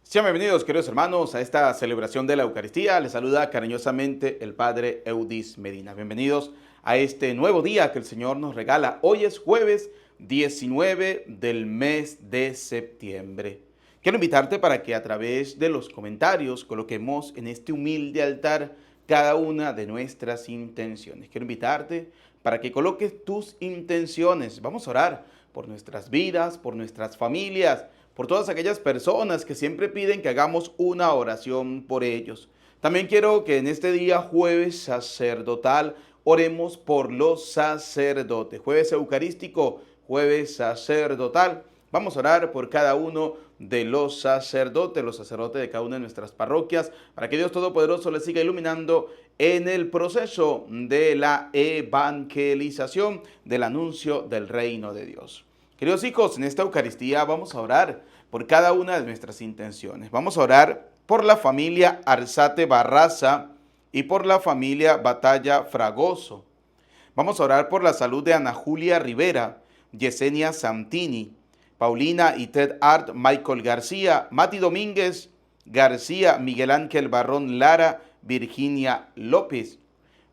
Sean bienvenidos, queridos hermanos, a esta celebración de la Eucaristía. Les saluda cariñosamente el Padre Eudis Medina. Bienvenidos a este nuevo día que el Señor nos regala. Hoy es jueves 19 del mes de septiembre. Quiero invitarte para que a través de los comentarios coloquemos en este humilde altar cada una de nuestras intenciones. Quiero invitarte para que coloques tus intenciones. Vamos a orar por nuestras vidas, por nuestras familias, por todas aquellas personas que siempre piden que hagamos una oración por ellos. También quiero que en este día jueves sacerdotal oremos por los sacerdotes. Jueves eucarístico, jueves sacerdotal. Vamos a orar por cada uno de los sacerdotes de cada una de nuestras parroquias, para que Dios Todopoderoso les siga iluminando en el proceso de la evangelización, del anuncio del reino de Dios. Queridos hijos, en esta Eucaristía vamos a orar por cada una de nuestras intenciones. Vamos a orar por la familia Arzate Barraza y por la familia Batalla Fragoso. Vamos a orar por la salud de Ana Julia Rivera, Yesenia Santini, Paulina y Ted Art, Michael García, Mati Domínguez García, Miguel Ángel Barrón Lara, Virginia López.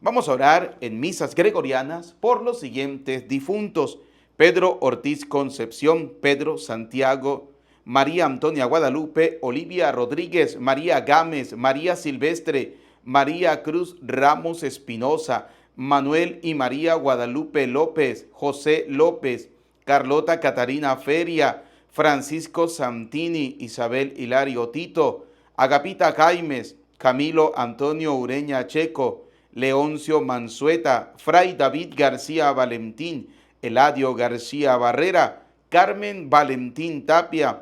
Vamos a orar en misas gregorianas por los siguientes difuntos: Pedro Ortiz Concepción, Pedro Santiago, María Antonia Guadalupe, Olivia Rodríguez, María Gámez, María Silvestre, María Cruz Ramos Espinosa, Manuel y María Guadalupe López, José López, Carlota Catarina Feria, Francisco Santini, Isabel Hilario Tito, Agapita Jaimes, Camilo Antonio Ureña Checo, Leoncio Mansueta, Fray David García Valentín, Eladio García Barrera, Carmen Valentín Tapia,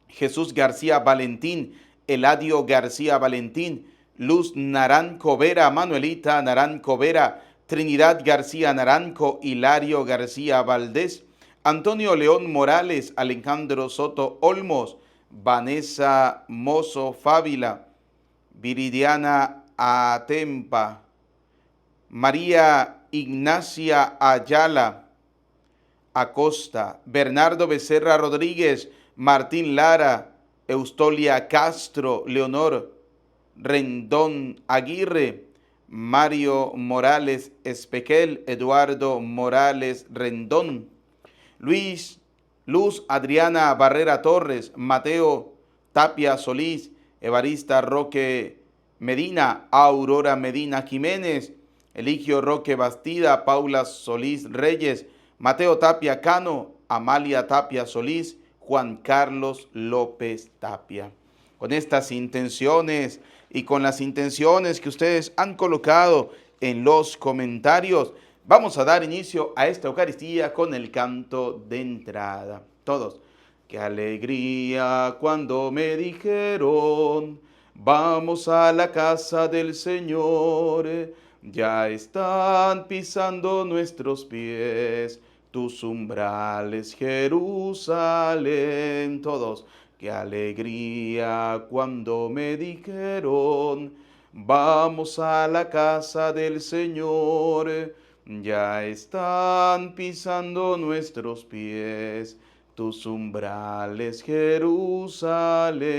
Jesús García Valentín, Eladio García Valentín, Luz Naranjo Vera, Manuelita Naranjo Vera, Trinidad García Naranjo, Hilario García Valdés, Antonio León Morales, Alejandro Soto Olmos, Vanessa Mozo Fávila, Viridiana Atempa, María Ignacia Ayala Acosta, Bernardo Becerra Rodríguez, Martín Lara, Eustolia Castro, Leonor Rendón Aguirre, Mario Morales Espequel, Eduardo Morales Rendón, Luz Adriana Barrera Torres, Mateo Tapia Solís, Evarista Roque Medina, Aurora Medina Jiménez, Eligio Roque Bastida, Paula Solís Reyes, Mateo Tapia Cano, Amalia Tapia Solís, Juan Carlos López Tapia. Con estas intenciones y con las intenciones que ustedes han colocado en los comentarios, vamos a dar inicio a esta Eucaristía con el canto de entrada. Todos. Qué alegría cuando me dijeron, vamos a la casa del Señor. Ya están pisando nuestros pies tus umbrales, Jerusalén. Todos. Qué alegría cuando me dijeron, vamos a la casa del Señor. Ya están pisando nuestros pies tus umbrales, Jerusalén.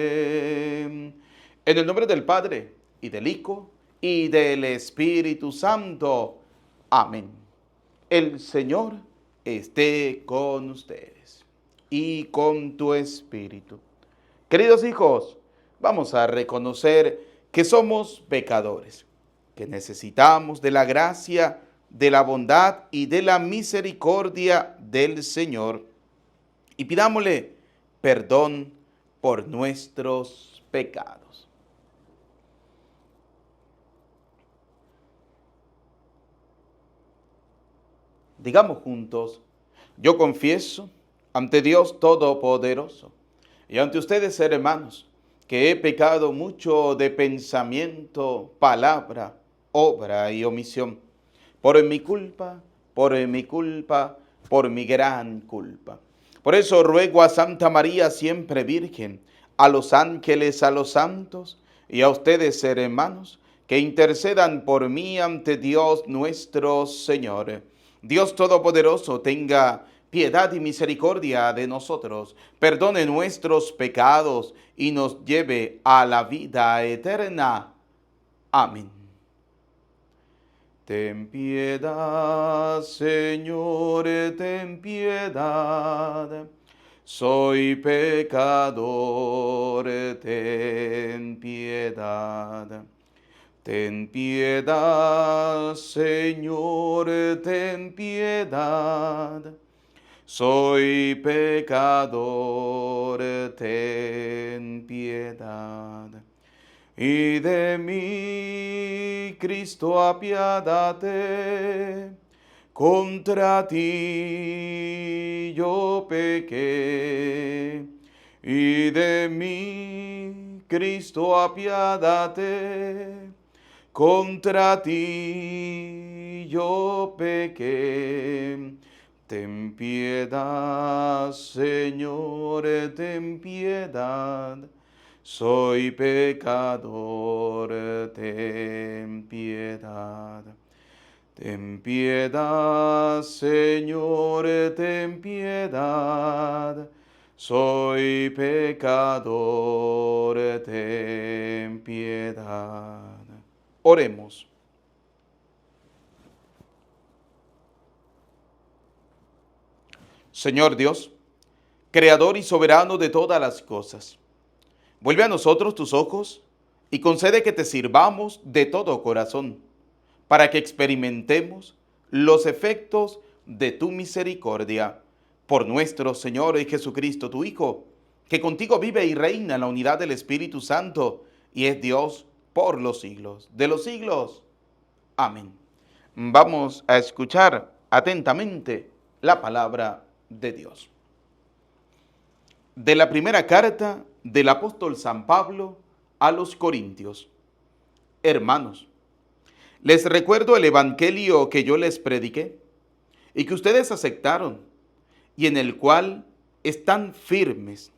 En el nombre del Padre, y del Hijo, y del Espíritu Santo. Amén. El Señor esté con ustedes y con tu espíritu. Queridos hijos, vamos a reconocer que somos pecadores, que necesitamos de la gracia, de la bondad y de la misericordia del Señor, y pidámosle perdón por nuestros pecados. Digamos juntos: yo confieso ante Dios Todopoderoso y ante ustedes, hermanos, que he pecado mucho de pensamiento, palabra, obra y omisión, por mi culpa, por mi culpa, por mi gran culpa. Por eso ruego a Santa María, siempre Virgen, a los ángeles, a los santos y a ustedes, hermanos, que intercedan por mí ante Dios nuestro Señor. Dios Todopoderoso tenga piedad y misericordia de nosotros, perdone nuestros pecados y nos lleve a la vida eterna. Amén. Ten piedad, Señor, ten piedad. Soy pecador, ten piedad. Ten piedad, Señor, ten piedad. Soy pecador, ten piedad. Y de mí, Cristo, apiádate. Contra ti yo pequé. Y de mí, Cristo, apiádate. Contra ti yo pequé. Ten piedad, Señor, ten piedad. Soy pecador, ten piedad. Ten piedad, Señor, ten piedad. Soy pecador, ten piedad. Oremos. Señor Dios, Creador y soberano de todas las cosas, vuelve a nosotros tus ojos y concede que te sirvamos de todo corazón, para que experimentemos los efectos de tu misericordia. Por nuestro Señor y Jesucristo, tu Hijo, que contigo vive y reina en la unidad del Espíritu Santo, y es Dios por los siglos de los siglos. Amén. Vamos a escuchar atentamente la palabra de Dios. De la primera carta del apóstol San Pablo a los Corintios. Hermanos, les recuerdo el evangelio que yo les prediqué y que ustedes aceptaron y en el cual están firmes.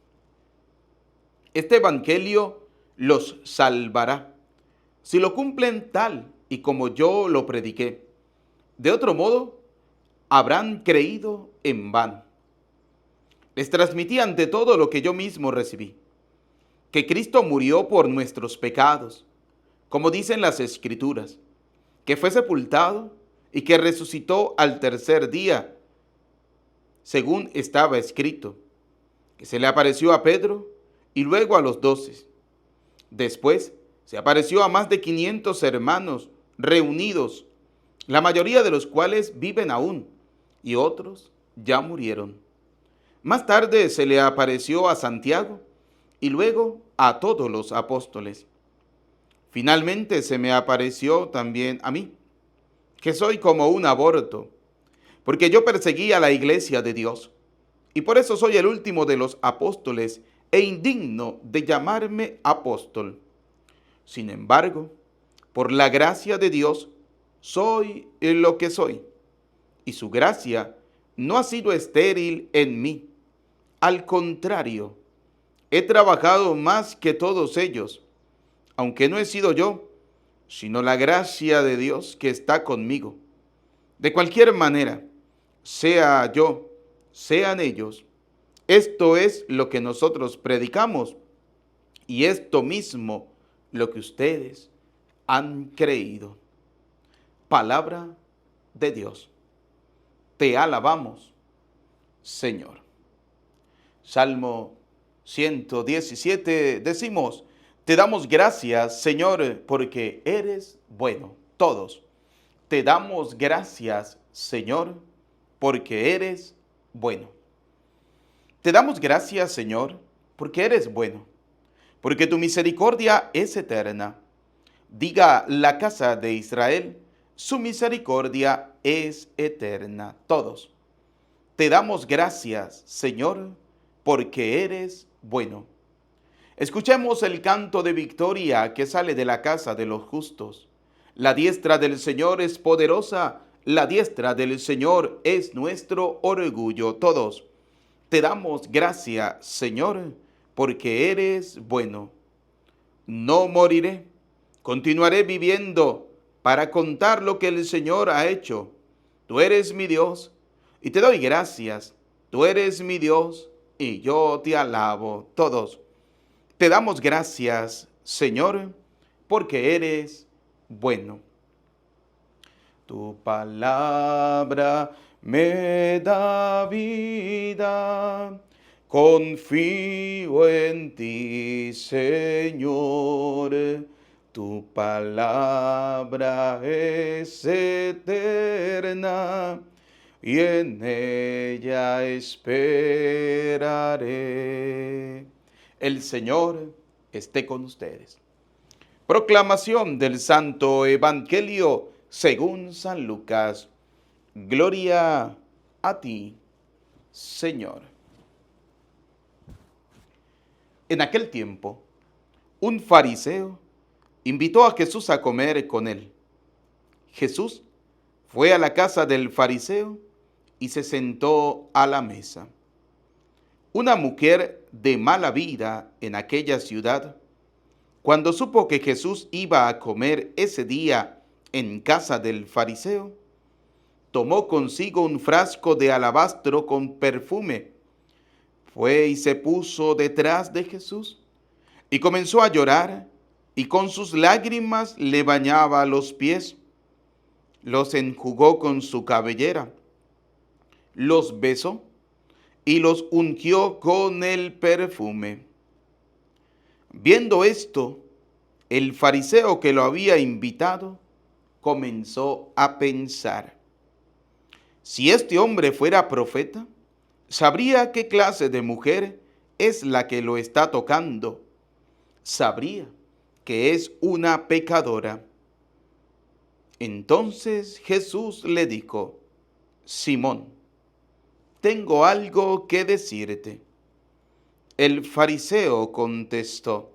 Este evangelio los salvará si lo cumplen tal y como yo lo prediqué. De otro modo, habrán creído en vano. Les transmití ante todo lo que yo mismo recibí, que Cristo murió por nuestros pecados, como dicen las Escrituras, que fue sepultado y que resucitó al tercer día, según estaba escrito, que se le apareció a Pedro y luego a los 12. Después se apareció a más de 500 hermanos reunidos, la mayoría de los cuales viven aún y otros ya murieron. Más tarde se le apareció a Santiago y luego a todos los apóstoles. Finalmente se me apareció también a mí, que soy como un aborto, porque yo perseguí a la iglesia de Dios, y por eso soy el último de los apóstoles e indigno de llamarme apóstol. Sin embargo, por la gracia de Dios, soy lo que soy, y su gracia no ha sido estéril en mí. Al contrario, he trabajado más que todos ellos, aunque no he sido yo, sino la gracia de Dios que está conmigo. De cualquier manera, sea yo, sean ellos, esto es lo que nosotros predicamos y esto mismo lo que ustedes han creído. Palabra de Dios. Te alabamos, Señor. Salmo 117 decimos: te damos gracias, Señor, porque eres bueno. Todos. Te damos gracias, Señor, porque eres bueno. Te damos gracias, Señor, porque eres bueno, porque tu misericordia es eterna. Diga la casa de Israel, su misericordia es eterna. Todos. Te damos gracias, Señor, porque eres bueno. Escuchemos el canto de victoria que sale de la casa de los justos. La diestra del Señor es poderosa, la diestra del Señor es nuestro orgullo. Todos. Te damos gracias, Señor, porque eres bueno. No moriré, continuaré viviendo para contar lo que el Señor ha hecho. Tú eres mi Dios y te doy gracias, Tú eres mi Dios y yo te alabo. Todos. Te damos gracias, Señor, porque eres bueno. Tu palabra me da vida. Confío en ti, Señor. Tu palabra es eterna y en ella esperaré. El Señor esté con ustedes. Proclamación del Santo Evangelio según San Lucas. Gloria a ti, Señor. En aquel tiempo, un fariseo invitó a Jesús a comer con él. Jesús fue a la casa del fariseo y se sentó a la mesa. Una mujer de mala vida en aquella ciudad, cuando supo que Jesús iba a comer ese día en casa del fariseo, tomó consigo un frasco de alabastro con perfume. Fue y se puso detrás de Jesús y comenzó a llorar, y con sus lágrimas le bañaba los pies, los enjugó con su cabellera, los besó y los ungió con el perfume. Viendo esto, el fariseo que lo había invitado comenzó a pensar: si este hombre fuera profeta, sabría qué clase de mujer es la que lo está tocando. Sabría que es una pecadora. Entonces Jesús le dijo: Simón, tengo algo que decirte. El fariseo contestó: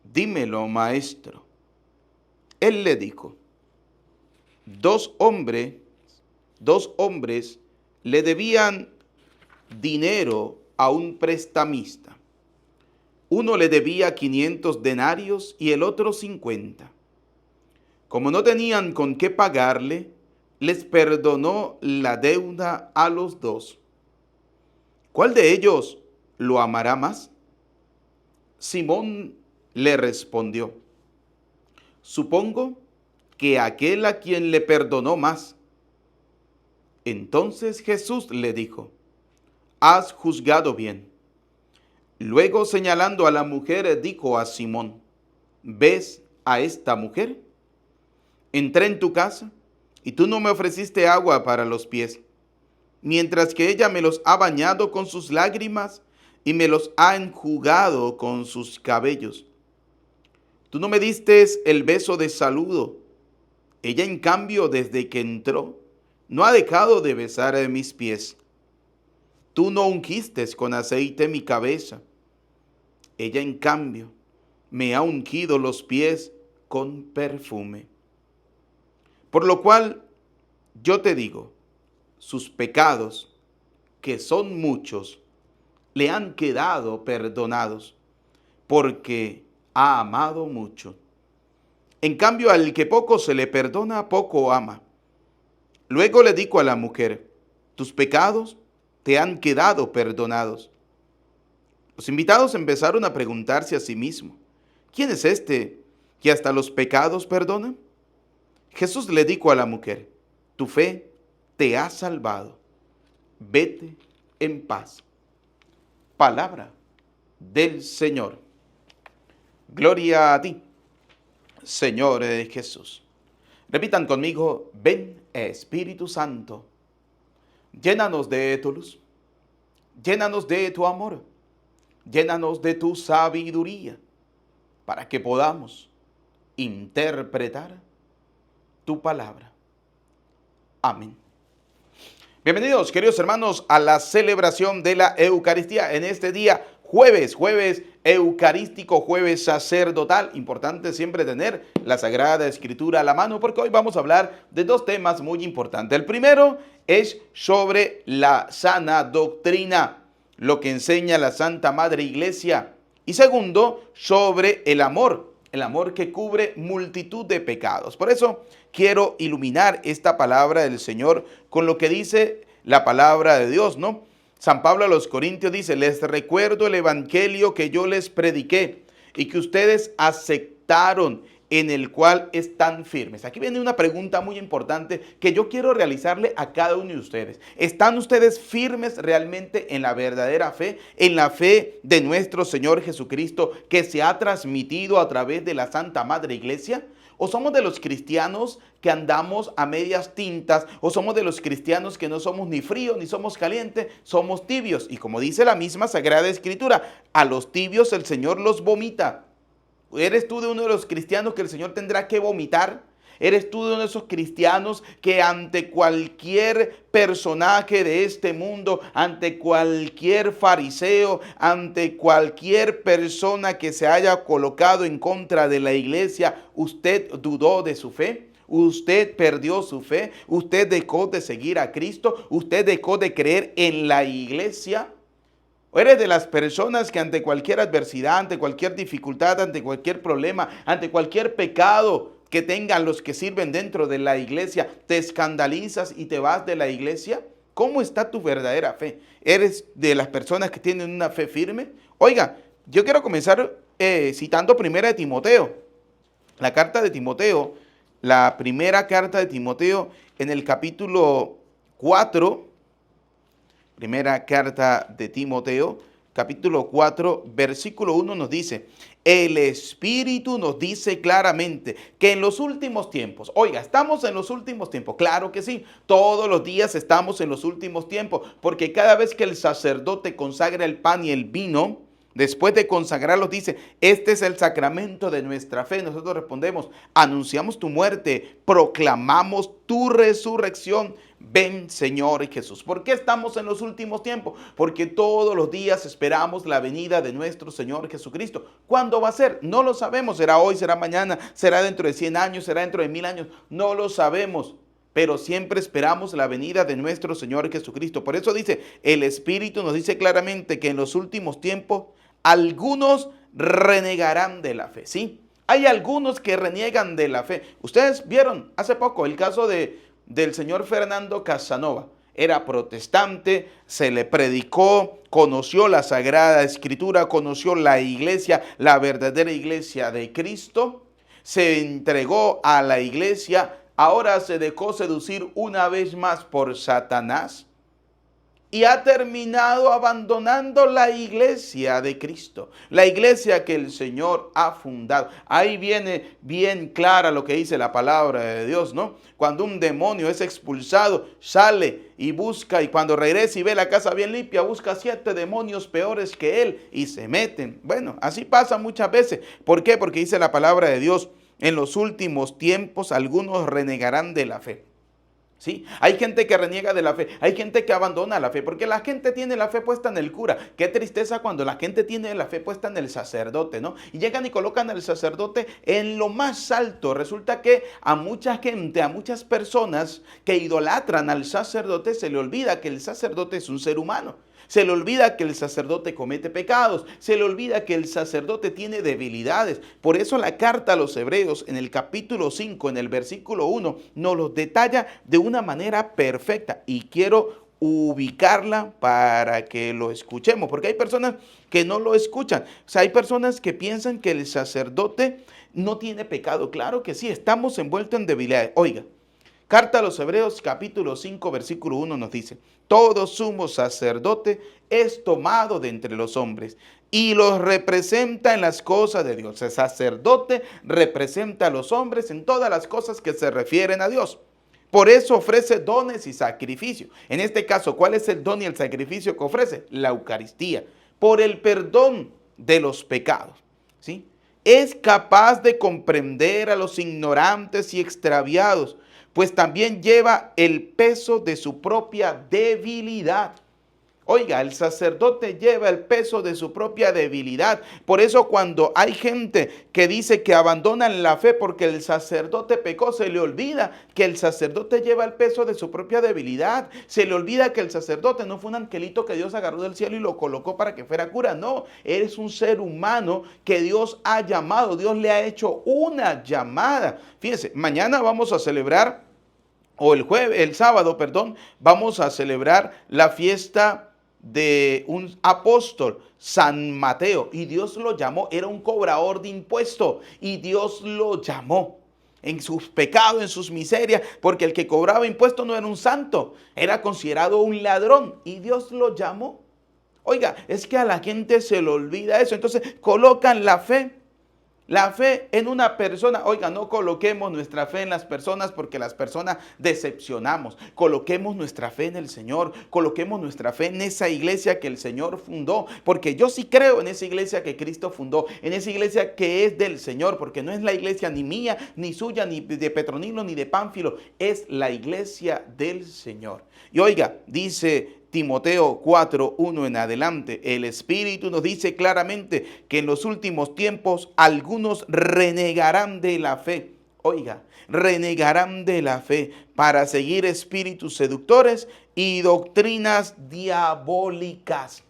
dímelo, maestro. Él le dijo: dos hombres le debían dinero a un prestamista. Uno le debía 500 denarios y el otro 50. Como no tenían con qué pagarle, les perdonó la deuda a los dos. ¿Cuál de ellos lo amará más? Simón le respondió: supongo que aquel a quien le perdonó más. Entonces Jesús le dijo: has juzgado bien. Luego, señalando a la mujer, dijo a Simón: ¿ves a esta mujer? Entré en tu casa y tú no me ofreciste agua para los pies, mientras que ella me los ha bañado con sus lágrimas y me los ha enjugado con sus cabellos. Tú no me diste el beso de saludo. Ella, en cambio, desde que entró, no ha dejado de besar mis pies. Tú no ungiste con aceite mi cabeza. Ella, en cambio, me ha ungido los pies con perfume. Por lo cual, yo te digo, sus pecados, que son muchos, le han quedado perdonados, porque ha amado mucho. En cambio, al que poco se le perdona, poco ama. Luego le dijo a la mujer: tus pecados te han quedado perdonados. Los invitados empezaron a preguntarse a sí mismos: ¿quién es este que hasta los pecados perdona? Jesús le dijo a la mujer: tu fe te ha salvado. Vete en paz. Palabra del Señor. Gloria a ti, Señor Jesús. Repitan conmigo: ven, Espíritu Santo. Llénanos de tu luz. Llénanos de tu amor. Llénanos de tu sabiduría, para que podamos interpretar tu palabra. Amén. Bienvenidos, queridos hermanos, a la celebración de la Eucaristía en este día jueves eucarístico, jueves sacerdotal. Importante siempre tener la Sagrada Escritura a la mano, porque hoy vamos a hablar de dos temas muy importantes. El primero es sobre la sana doctrina, lo que enseña la Santa Madre Iglesia. Y segundo, sobre el amor que cubre multitud de pecados. Por eso quiero iluminar esta palabra del Señor con lo que dice la palabra de Dios, ¿no? San Pablo a los Corintios dice, les recuerdo el evangelio que yo les prediqué y que ustedes aceptaron, en el cual están firmes. Aquí viene una pregunta muy importante que yo quiero realizarle a cada uno de ustedes. ¿Están ustedes firmes realmente en la verdadera fe? En la fe de nuestro Señor Jesucristo que se ha transmitido a través de la Santa Madre Iglesia. ¿O somos de los cristianos que andamos a medias tintas? ¿O somos de los cristianos que no somos ni fríos ni somos calientes? Somos tibios. Y como dice la misma Sagrada Escritura, a los tibios el Señor los vomita. ¿Eres tú de uno de los cristianos que el Señor tendrá que vomitar? ¿Eres tú de uno de esos cristianos que ante cualquier personaje de este mundo, ante cualquier fariseo, ante cualquier persona que se haya colocado en contra de la iglesia, usted dudó de su fe? ¿Usted perdió su fe? ¿Usted dejó de seguir a Cristo? ¿Usted dejó de creer en la iglesia? ¿O eres de las personas que ante cualquier adversidad, ante cualquier dificultad, ante cualquier problema, ante cualquier pecado que tengan los que sirven dentro de la iglesia, te escandalizas y te vas de la iglesia? ¿Cómo está tu verdadera fe? ¿Eres de las personas que tienen una fe firme? Oiga, yo quiero comenzar citando primera de Timoteo. La carta de Timoteo, la primera carta de Timoteo en el capítulo 4. Primera carta de Timoteo, capítulo 4, versículo 1 nos dice, el Espíritu nos dice claramente que en los últimos tiempos, oiga, ¿estamos en los últimos tiempos? Claro que sí, todos los días estamos en los últimos tiempos, porque cada vez que el sacerdote consagra el pan y el vino, después de consagrarlos dice, este es el sacramento de nuestra fe. Nosotros respondemos, anunciamos tu muerte, proclamamos tu resurrección. Ven, Señor Jesús. ¿Por qué estamos en los últimos tiempos? Porque todos los días esperamos la venida de nuestro Señor Jesucristo. ¿Cuándo va a ser? No lo sabemos. ¿Será hoy? ¿Será mañana? ¿Será dentro de 100 años? ¿Será dentro de 1000 años? No lo sabemos. Pero siempre esperamos la venida de nuestro Señor Jesucristo. Por eso dice, el Espíritu nos dice claramente que en los últimos tiempos algunos renegarán de la fe. ¿Sí? Hay algunos que reniegan de la fe. Ustedes vieron hace poco el caso del señor Fernando Casanova. Era protestante, se le predicó, conoció la Sagrada Escritura, conoció la iglesia, la verdadera iglesia de Cristo, se entregó a la iglesia, ahora se dejó seducir una vez más por Satanás y ha terminado abandonando la iglesia de Cristo, la iglesia que el Señor ha fundado. Ahí viene bien clara lo que dice la palabra de Dios, ¿no? Cuando un demonio es expulsado, sale y busca, y cuando regresa y ve la casa bien limpia, busca 7 demonios peores que él y se meten. Bueno, así pasa muchas veces. ¿Por qué? Porque dice la palabra de Dios, en los últimos tiempos algunos renegarán de la fe. ¿Sí? Hay gente que reniega de la fe, hay gente que abandona la fe, porque la gente tiene la fe puesta en el cura. Qué tristeza cuando la gente tiene la fe puesta en el sacerdote, ¿no? Y llegan y colocan al sacerdote en lo más alto. Resulta que a mucha gente, a muchas personas que idolatran al sacerdote, se le olvida que el sacerdote es un ser humano. Se le olvida que el sacerdote comete pecados, se le olvida que el sacerdote tiene debilidades. Por eso la carta a los Hebreos en el capítulo 5, en el versículo 1, nos los detalla de una manera perfecta. Y quiero ubicarla para que lo escuchemos, porque hay personas que no lo escuchan. O sea, hay personas que piensan que el sacerdote no tiene pecado. Claro que sí, estamos envueltos en debilidades. Oiga, carta a los Hebreos capítulo 5 versículo 1 nos dice, todo sumo sacerdote es tomado de entre los hombres y los representa en las cosas de Dios. El sacerdote representa a los hombres en todas las cosas que se refieren a Dios. Por eso ofrece dones y sacrificios. En este caso, ¿cuál es el don y el sacrificio que ofrece? La Eucaristía, por el perdón de los pecados. ¿Sí? Es capaz de comprender a los ignorantes y extraviados, pues también lleva el peso de su propia debilidad. Oiga, el sacerdote lleva el peso de su propia debilidad. Por eso cuando hay gente que dice que abandonan la fe porque el sacerdote pecó, se le olvida que el sacerdote lleva el peso de su propia debilidad. Se le olvida que el sacerdote no fue un angelito que Dios agarró del cielo y lo colocó para que fuera cura. No, eres un ser humano que Dios ha llamado. Dios le ha hecho una llamada. Fíjense, mañana vamos a celebrar, o el sábado, vamos a celebrar la fiesta de un apóstol, San Mateo, y Dios lo llamó, era un cobrador de impuestos, y Dios lo llamó en sus pecados, en sus miserias, porque el que cobraba impuestos no era un santo, era considerado un ladrón, y Dios lo llamó. Oiga, es que a la gente se le olvida eso, entonces colocan la fe en una persona. Oiga, no coloquemos nuestra fe en las personas porque las personas decepcionamos. Coloquemos nuestra fe en el Señor. Coloquemos nuestra fe en esa iglesia que el Señor fundó. Porque yo sí creo en esa iglesia que Cristo fundó. En esa iglesia que es del Señor. Porque no es la iglesia ni mía, ni suya, ni de Petronilo, ni de Pánfilo. Es la iglesia del Señor. Y oiga, dice Timoteo 4:1 en adelante, el Espíritu nos dice claramente que en los últimos tiempos algunos renegarán de la fe. Oiga, renegarán de la fe para seguir espíritus seductores y doctrinas diabólicas.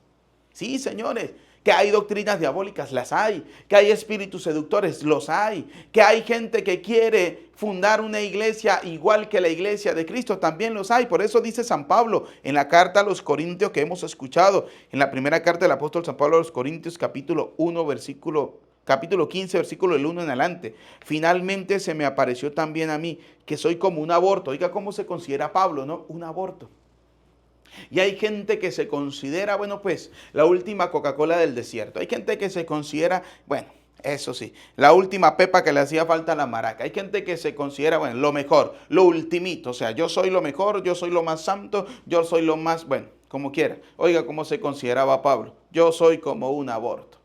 Sí, señores, que hay doctrinas diabólicas, las hay. Que hay espíritus seductores, los hay. Que hay gente que quiere fundar una iglesia igual que la iglesia de Cristo, también los hay. Por eso dice San Pablo en la carta a los Corintios que hemos escuchado, en la primera carta del apóstol San Pablo a los Corintios, capítulo 15, versículo del 1 en adelante. Finalmente se me apareció también a mí que soy como un aborto. Oiga cómo se considera Pablo, ¿no? Un aborto. Y hay gente que se considera, bueno, pues, la última Coca-Cola del desierto. Hay gente que se considera, bueno, eso sí, la última pepa que le hacía falta a la maraca. Hay gente que se considera, bueno, lo mejor, lo ultimito. O sea, yo soy lo mejor, yo soy lo más santo, yo soy lo más, bueno, como quiera. Oiga cómo se consideraba Pablo. Yo soy como un aborto.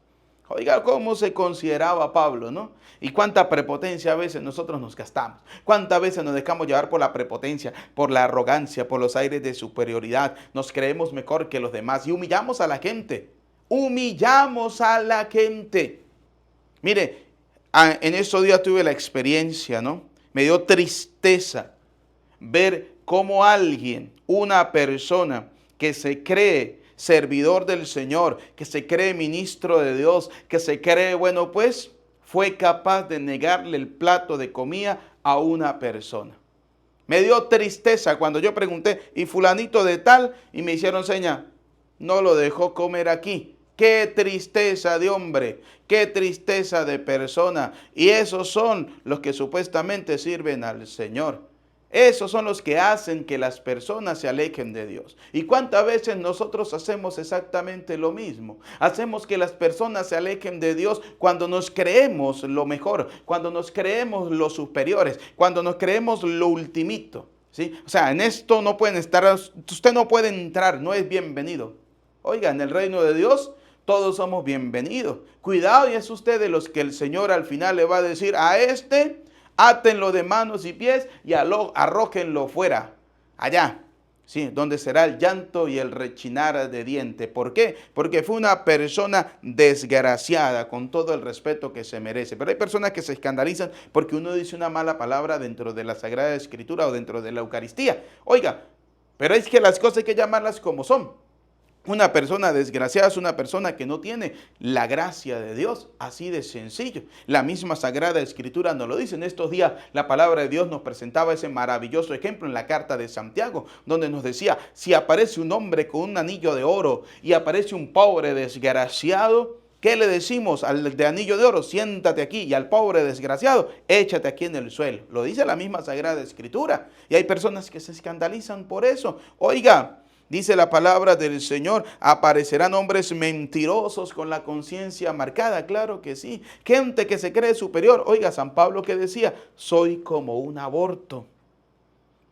Oiga cómo se consideraba Pablo, ¿no? Y cuánta prepotencia a veces nosotros nos gastamos. Cuántas veces nos dejamos llevar por la prepotencia, por la arrogancia, por los aires de superioridad. Nos creemos mejor que los demás y humillamos a la gente. Humillamos a la gente. Mire, en estos días tuve la experiencia, ¿no? Me dio tristeza ver cómo alguien, una persona que se cree servidor del Señor, que se cree ministro de Dios, que se cree, bueno, pues, fue capaz de negarle el plato de comida a una persona. Me dio tristeza cuando yo pregunté, ¿y fulanito de tal? Y me hicieron seña, no lo dejó comer aquí. Qué tristeza de hombre, qué tristeza de persona. Y esos son los que supuestamente sirven al Señor. Esos son los que hacen que las personas se alejen de Dios. ¿Y cuántas veces nosotros hacemos exactamente lo mismo? Hacemos que las personas se alejen de Dios cuando nos creemos lo mejor, cuando nos creemos los superiores, cuando nos creemos lo ultimito, ¿sí? O sea, en esto no pueden estar, usted no puede entrar, no es bienvenido. Oiga, en el reino de Dios todos somos bienvenidos. Cuidado, y es usted de los que el Señor al final le va a decir a este: átenlo de manos y pies y arrójenlo fuera, allá, sí, donde será el llanto y el rechinar de dientes. ¿Por qué? Porque fue una persona desgraciada, con todo el respeto que se merece. Pero hay personas que se escandalizan porque uno dice una mala palabra dentro de la Sagrada Escritura o dentro de la Eucaristía. Oiga, pero es que las cosas hay que llamarlas como son. Una persona desgraciada es una persona que no tiene la gracia de Dios, así de sencillo. La misma Sagrada Escritura nos lo dice. En estos días la palabra de Dios nos presentaba ese maravilloso ejemplo en la carta de Santiago, donde nos decía, si aparece un hombre con un anillo de oro y aparece un pobre desgraciado, ¿qué le decimos al de anillo de oro? Siéntate aquí, y al pobre desgraciado, échate aquí en el suelo. Lo dice la misma Sagrada Escritura. Y hay personas que se escandalizan por eso. Oiga, dice la palabra del Señor, aparecerán hombres mentirosos con la conciencia marcada. Claro que sí. Gente que se cree superior. Oiga, San Pablo que decía, soy como un aborto,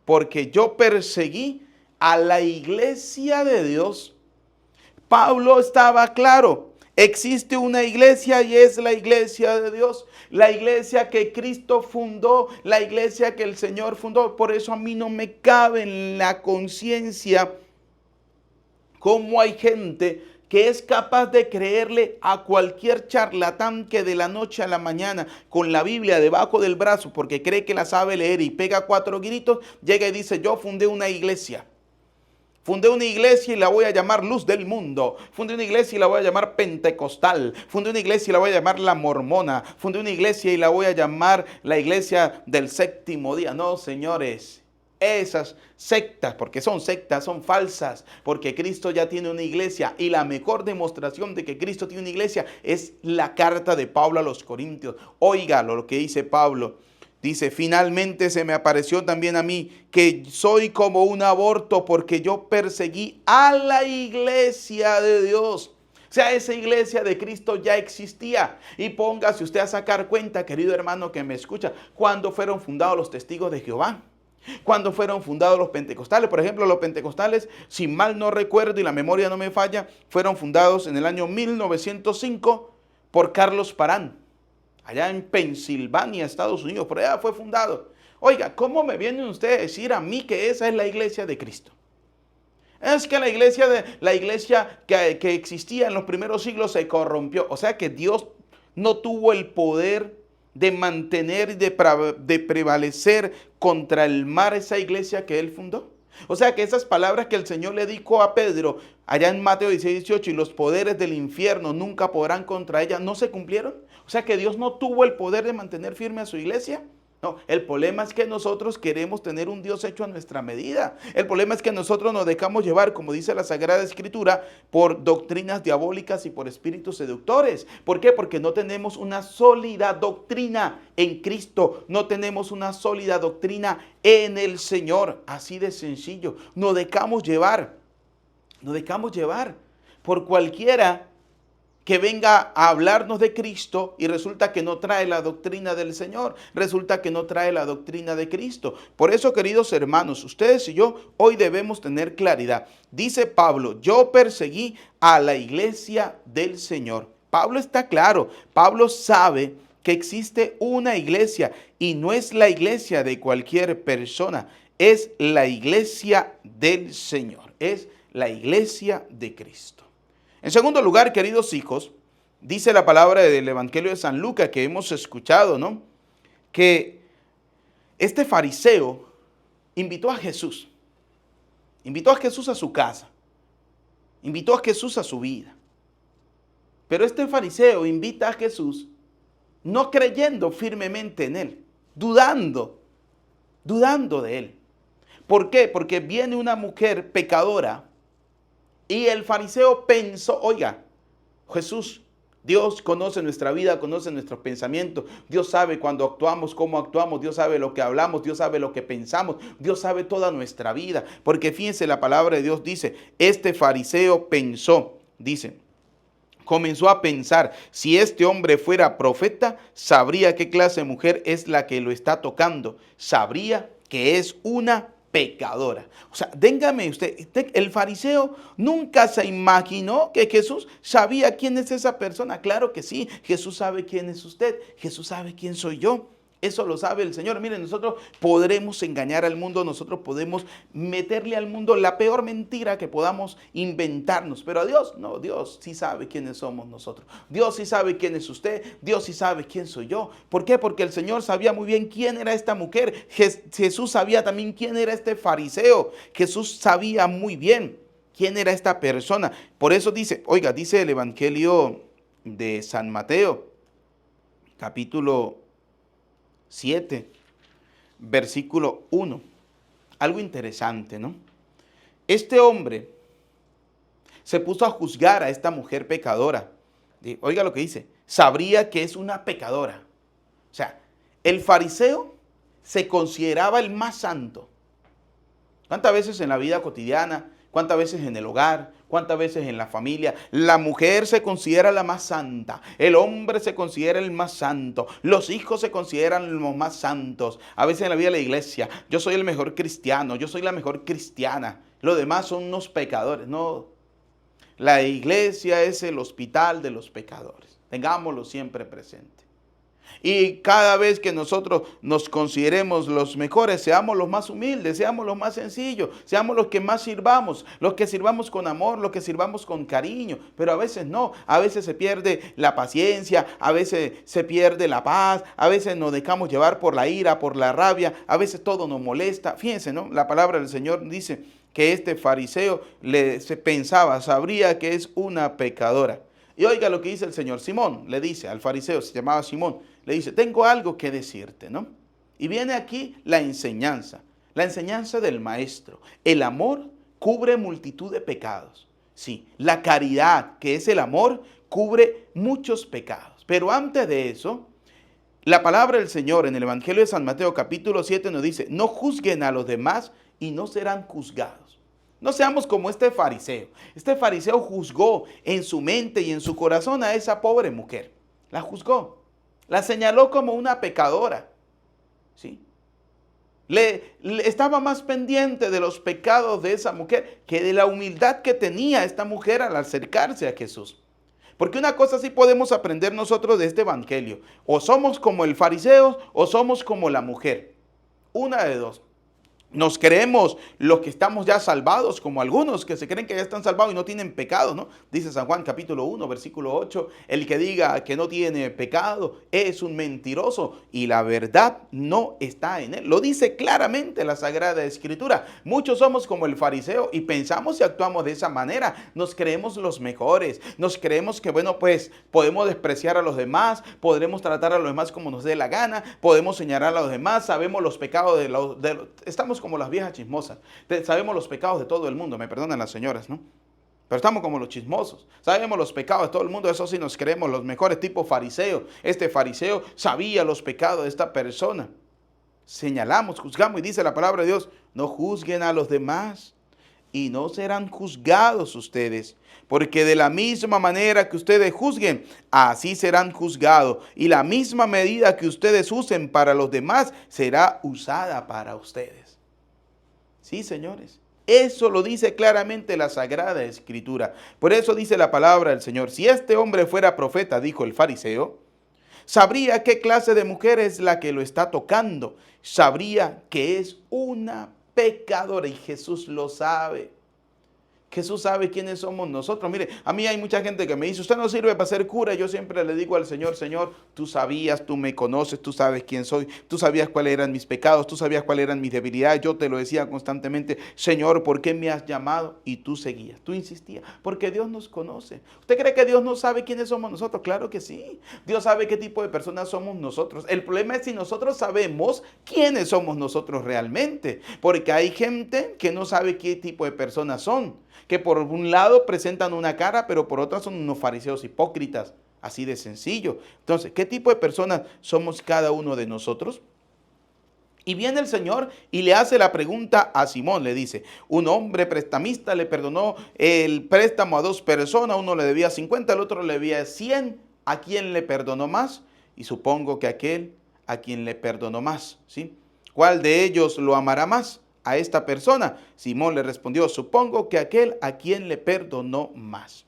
porque yo perseguí a la iglesia de Dios. Pablo estaba claro. Existe una iglesia y es la iglesia de Dios, la iglesia que Cristo fundó, la iglesia que el Señor fundó. Por eso a mí no me cabe en la conciencia cómo hay gente que es capaz de creerle a cualquier charlatán que de la noche a la mañana, con la Biblia debajo del brazo, porque cree que la sabe leer y pega 4 gritos, llega y dice, yo fundé una iglesia. Fundé una iglesia y la voy a llamar Luz del Mundo. Fundé una iglesia y la voy a llamar Pentecostal. Fundé una iglesia y la voy a llamar La Mormona. Fundé una iglesia y la voy a llamar la iglesia del séptimo día. No, señores. esas sectas, porque son sectas, son falsas, porque Cristo ya tiene una iglesia y la mejor demostración de que Cristo tiene una iglesia es la carta de Pablo a los Corintios. Óigalo lo que dice Pablo. Dice, finalmente se me apareció también a mí que soy como un aborto porque yo perseguí a la iglesia de Dios. O sea, esa iglesia de Cristo ya existía. Y póngase usted a sacar cuenta, querido hermano que me escucha, cuando fueron fundados los testigos de Jehová. Cuando fueron fundados los pentecostales. Por ejemplo, los pentecostales, si mal no recuerdo y la memoria no me falla, fueron fundados en el año 1905 por Carlos Parán. Allá en Pensilvania, Estados Unidos, por allá fue fundado. Oiga, ¿cómo me vienen ustedes a decir a mí que esa es la iglesia de Cristo? Es que la iglesia que existía en los primeros siglos se corrompió. O sea que Dios no tuvo el poder de mantener y de prevalecer contra el mar esa iglesia que él fundó. O sea que esas palabras que el Señor le dijo a Pedro allá en Mateo 16:18, y los poderes del infierno nunca podrán contra ella, ¿no se cumplieron? O sea que Dios no tuvo el poder de mantener firme a su iglesia. No, el problema es que nosotros queremos tener un Dios hecho a nuestra medida. El problema es que nosotros nos dejamos llevar, como dice la Sagrada Escritura, por doctrinas diabólicas y por espíritus seductores. ¿Por qué? Porque no tenemos una sólida doctrina en Cristo. No tenemos una sólida doctrina en el Señor. Así de sencillo. Nos dejamos llevar por cualquiera que venga a hablarnos de Cristo y resulta que no trae la doctrina del Señor, resulta que no trae la doctrina de Cristo. Por eso, queridos hermanos, ustedes y yo hoy debemos tener claridad. Dice Pablo, yo perseguí a la iglesia del Señor. Pablo está claro, Pablo sabe que existe una iglesia y no es la iglesia de cualquier persona, es la iglesia del Señor, es la iglesia de Cristo. En segundo lugar, queridos hijos, dice la palabra del Evangelio de San Lucas que hemos escuchado, ¿no? Que este fariseo invitó a Jesús a su casa, invitó a Jesús a su vida. Pero este fariseo invita a Jesús no creyendo firmemente en él, dudando de él. ¿Por qué? Porque viene una mujer pecadora. Y el fariseo pensó, oiga, Jesús, Dios conoce nuestra vida, conoce nuestros pensamientos. Dios sabe cuando actuamos, cómo actuamos. Dios sabe lo que hablamos, Dios sabe lo que pensamos. Dios sabe toda nuestra vida. Porque fíjense, la palabra de Dios dice, este fariseo pensó, dice, comenzó a pensar, si este hombre fuera profeta, sabría qué clase de mujer es la que lo está tocando. Sabría que es una pecadora. O sea, déngame usted, el fariseo nunca se imaginó que Jesús sabía quién es esa persona. Claro que sí, Jesús sabe quién es usted, Jesús sabe quién soy yo. Eso lo sabe el Señor. Miren, nosotros podremos engañar al mundo, nosotros podemos meterle al mundo la peor mentira que podamos inventarnos. Pero a Dios, no, Dios sí sabe quiénes somos nosotros. Dios sí sabe quién es usted, Dios sí sabe quién soy yo. ¿Por qué? Porque el Señor sabía muy bien quién era esta mujer. Jesús sabía también quién era este fariseo. Jesús sabía muy bien quién era esta persona. Por eso dice, oiga, dice el Evangelio de San Mateo, capítulo 7, versículo 1. Algo interesante, ¿no? Este hombre se puso a juzgar a esta mujer pecadora. Oiga lo que dice, sabría que es una pecadora. O sea, el fariseo se consideraba el más santo. ¿Cuántas veces en la vida cotidiana, cuántas veces en el hogar, cuántas veces en la familia, la mujer se considera la más santa, el hombre se considera el más santo, los hijos se consideran los más santos? A veces en la vida de la iglesia, yo soy el mejor cristiano, yo soy la mejor cristiana, los demás son unos pecadores. No, la iglesia es el hospital de los pecadores, tengámoslo siempre presente. Y cada vez que nosotros nos consideremos los mejores, seamos los más humildes, seamos los más sencillos, seamos los que más sirvamos, los que sirvamos con amor, los que sirvamos con cariño. Pero a veces no, a veces se pierde la paciencia, a veces se pierde la paz, a veces nos dejamos llevar por la ira, por la rabia, a veces todo nos molesta. Fíjense, ¿no? La palabra del Señor dice que este fariseo se pensaba, sabría que es una pecadora. Y oiga lo que dice el Señor. Simón le dice al fariseo, se llamaba Simón, le dice, tengo algo que decirte, ¿no? Y viene aquí la enseñanza. La enseñanza del maestro. El amor cubre multitud de pecados. Sí, la caridad, que es el amor, cubre muchos pecados. Pero antes de eso, la palabra del Señor en el Evangelio de San Mateo capítulo 7 nos dice, no juzguen a los demás y no serán juzgados. No seamos como este fariseo. Este fariseo juzgó en su mente y en su corazón a esa pobre mujer. La juzgó. La señaló como una pecadora. ¿Sí? Estaba más pendiente de los pecados de esa mujer que de la humildad que tenía esta mujer al acercarse a Jesús. Porque una cosa sí podemos aprender nosotros de este evangelio. O somos como el fariseo o somos como la mujer. Una de dos. Nos creemos los que estamos ya salvados, como algunos que se creen que ya están salvados y no tienen pecado, ¿no? Dice San Juan capítulo 1, versículo 8, el que diga que no tiene pecado es un mentiroso y la verdad no está en él. Lo dice claramente la Sagrada Escritura. Muchos somos como el fariseo y pensamos y actuamos de esa manera. Nos creemos los mejores, nos creemos que, bueno, pues podemos despreciar a los demás, podremos tratar a los demás como nos dé la gana, podemos señalar a los demás, sabemos los pecados estamos como las viejas chismosas. Sabemos los pecados de todo el mundo, me perdonan las señoras, ¿no? Pero estamos como los chismosos. Sabemos los pecados de todo el mundo, eso sí nos creemos los mejores, tipo fariseo. Este fariseo sabía los pecados de esta persona. Señalamos, juzgamos y dice la palabra de Dios, no juzguen a los demás y no serán juzgados ustedes. Porque de la misma manera que ustedes juzguen, así serán juzgados. Y la misma medida que ustedes usen para los demás será usada para ustedes. Sí, señores. Eso lo dice claramente la Sagrada Escritura. Por eso dice la palabra del Señor. Si este hombre fuera profeta, dijo el fariseo, sabría qué clase de mujer es la que lo está tocando. Sabría que es una pecadora y Jesús lo sabe. Jesús sabe quiénes somos nosotros. Mire, a mí hay mucha gente que me dice, usted no sirve para ser cura. Yo siempre le digo al Señor, Señor, tú sabías, tú me conoces, tú sabes quién soy, tú sabías cuáles eran mis pecados, tú sabías cuáles eran mis debilidades. Yo te lo decía constantemente, Señor, ¿por qué me has llamado? Y tú seguías, tú insistías, porque Dios nos conoce. ¿Usted cree que Dios no sabe quiénes somos nosotros? Claro que sí. Dios sabe qué tipo de personas somos nosotros. El problema es si nosotros sabemos quiénes somos nosotros realmente. Porque hay gente que no sabe qué tipo de personas son. Que por un lado presentan una cara, pero por otra son unos fariseos hipócritas, así de sencillo. Entonces, ¿qué tipo de personas somos cada uno de nosotros? Y viene el Señor y le hace la pregunta a Simón, le dice, un hombre prestamista le perdonó el préstamo a dos personas, uno le debía 50, el otro le debía 100, ¿a quién le perdonó más? Y supongo que aquel a quien le perdonó más, ¿sí? ¿Cuál de ellos lo amará más a esta persona? Simón le respondió, supongo que aquel a quien le perdonó más.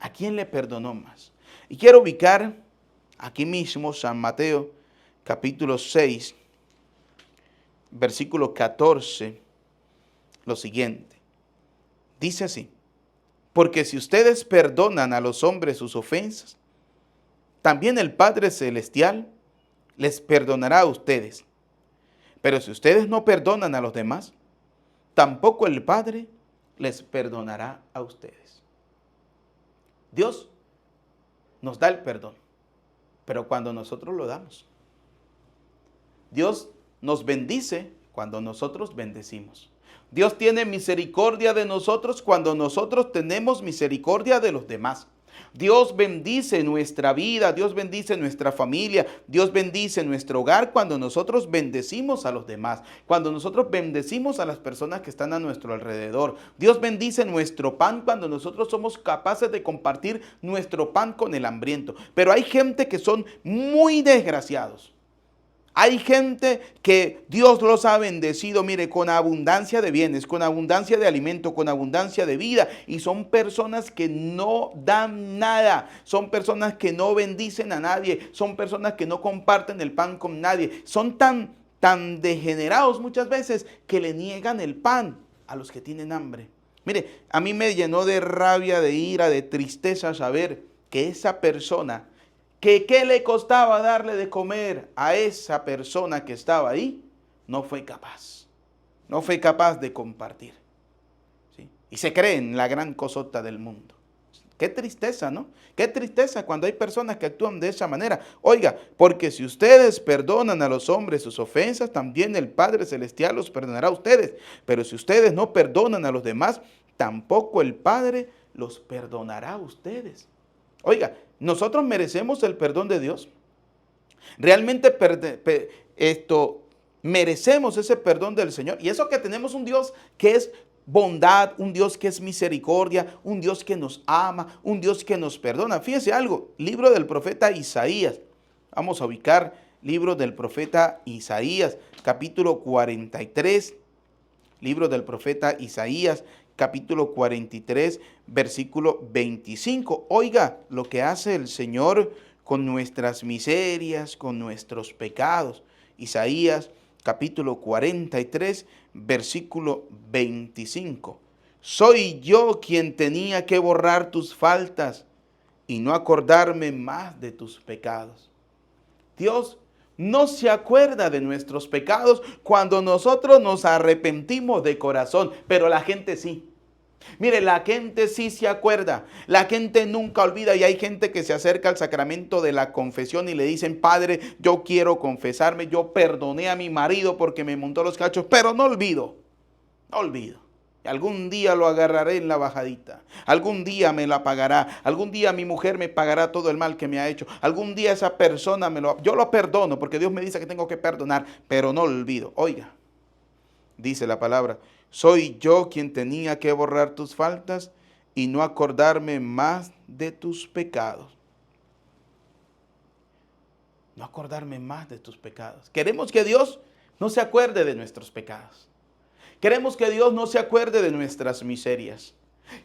¿A quién le perdonó más? Y quiero ubicar aquí mismo San Mateo capítulo 6, versículo 14, lo siguiente. Dice así, porque si ustedes perdonan a los hombres sus ofensas, también el Padre Celestial les perdonará a ustedes. Pero si ustedes no perdonan a los demás, tampoco el Padre les perdonará a ustedes. Dios nos da el perdón, pero cuando nosotros lo damos. Dios nos bendice cuando nosotros bendecimos. Dios tiene misericordia de nosotros cuando nosotros tenemos misericordia de los demás. Dios bendice nuestra vida, Dios bendice nuestra familia, Dios bendice nuestro hogar cuando nosotros bendecimos a los demás, cuando nosotros bendecimos a las personas que están a nuestro alrededor. Dios bendice nuestro pan cuando nosotros somos capaces de compartir nuestro pan con el hambriento. Pero hay gente que son muy desgraciados. Hay gente que Dios los ha bendecido, mire, con abundancia de bienes, con abundancia de alimento, con abundancia de vida. Y son personas que no dan nada. Son personas que no bendicen a nadie. Son personas que no comparten el pan con nadie. Son tan degenerados muchas veces que le niegan el pan a los que tienen hambre. Mire, a mí me llenó de rabia, de ira, de tristeza saber que esa persona, que qué le costaba darle de comer a esa persona que estaba ahí, no fue capaz de compartir, ¿sí? Y se creen la gran cosota del mundo, Qué tristeza, ¿no? Qué tristeza cuando hay personas que actúan de esa manera. Oiga, porque si ustedes perdonan a los hombres sus ofensas, también el Padre Celestial los perdonará a ustedes. Pero si ustedes no perdonan a los demás, tampoco el Padre los perdonará a ustedes. Oiga, nosotros merecemos el perdón de Dios. Realmente merecemos ese perdón del Señor. Y eso que tenemos un Dios que es bondad, un Dios que es misericordia, un Dios que nos ama, un Dios que nos perdona. Fíjense algo, libro del profeta Isaías. Vamos a ubicar libro del profeta Isaías, capítulo 43. Libro del profeta Isaías, capítulo 43, versículo 25. Oiga lo que hace el Señor con nuestras miserias, con nuestros pecados. Isaías, capítulo 43, versículo 25. Soy yo quien tenía que borrar tus faltas y no acordarme más de tus pecados. Dios no se acuerda de nuestros pecados cuando nosotros nos arrepentimos de corazón, pero la gente sí. Mire, la gente sí se acuerda, la gente nunca olvida, y hay gente que se acerca al sacramento de la confesión y le dicen: Padre, yo quiero confesarme, yo perdoné a mi marido porque me montó los cachos, pero no olvido. Algún día lo agarraré en la bajadita, algún día me la pagará, algún día mi mujer me pagará todo el mal que me ha hecho, algún día esa persona yo lo perdono porque Dios me dice que tengo que perdonar, pero no olvido. Oiga, dice la palabra: soy yo quien tenía que borrar tus faltas y no acordarme más de tus pecados. No acordarme más de tus pecados. Queremos que Dios no se acuerde de nuestros pecados. Queremos que Dios no se acuerde de nuestras miserias.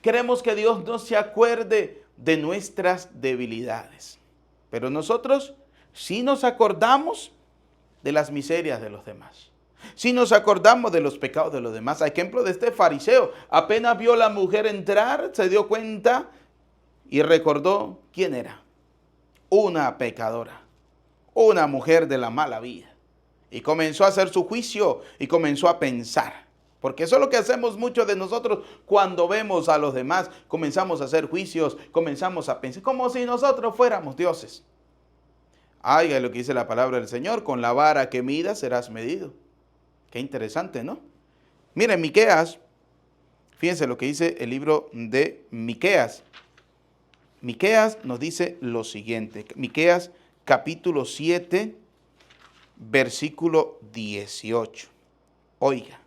Queremos que Dios no se acuerde de nuestras debilidades. Pero nosotros sí nos acordamos de las miserias de los demás. Sí nos acordamos de los pecados de los demás. A ejemplo de este fariseo, apenas vio a la mujer entrar, se dio cuenta y recordó quién era. Una pecadora, una mujer de la mala vida. Y comenzó a hacer su juicio y comenzó a pensar. Porque eso es lo que hacemos muchos de nosotros cuando vemos a los demás. Comenzamos a hacer juicios, comenzamos a pensar como si nosotros fuéramos dioses. Oiga lo que dice la palabra del Señor: con la vara que midas serás medido. Qué interesante, ¿no? Miren, Miqueas, fíjense lo que dice el libro de Miqueas. Miqueas nos dice lo siguiente. Miqueas capítulo 7, versículo 18. Oiga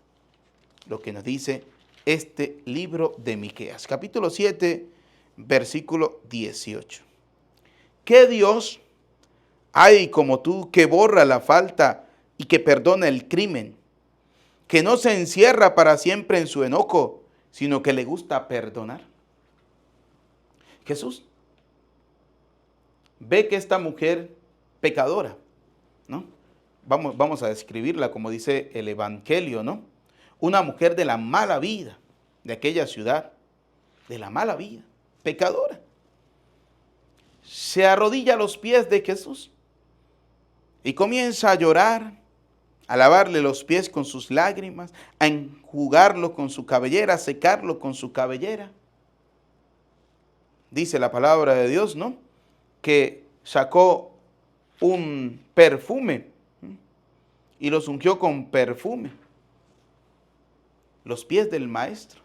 lo que nos dice este libro de Miqueas. Capítulo 7, versículo 18. ¿Qué Dios hay como tú que borra la falta y que perdona el crimen, que no se encierra para siempre en su enojo, sino que le gusta perdonar? Jesús ve que esta mujer pecadora, ¿no? Vamos a describirla como dice el Evangelio, ¿no? Una mujer de la mala vida, de aquella ciudad, de la mala vida, pecadora. Se arrodilla a los pies de Jesús y comienza a llorar, a lavarle los pies con sus lágrimas, a enjugarlo con su cabellera, a secarlo con su cabellera. Dice la palabra de Dios, ¿no?, que sacó un perfume y los ungió con perfume los pies del Maestro,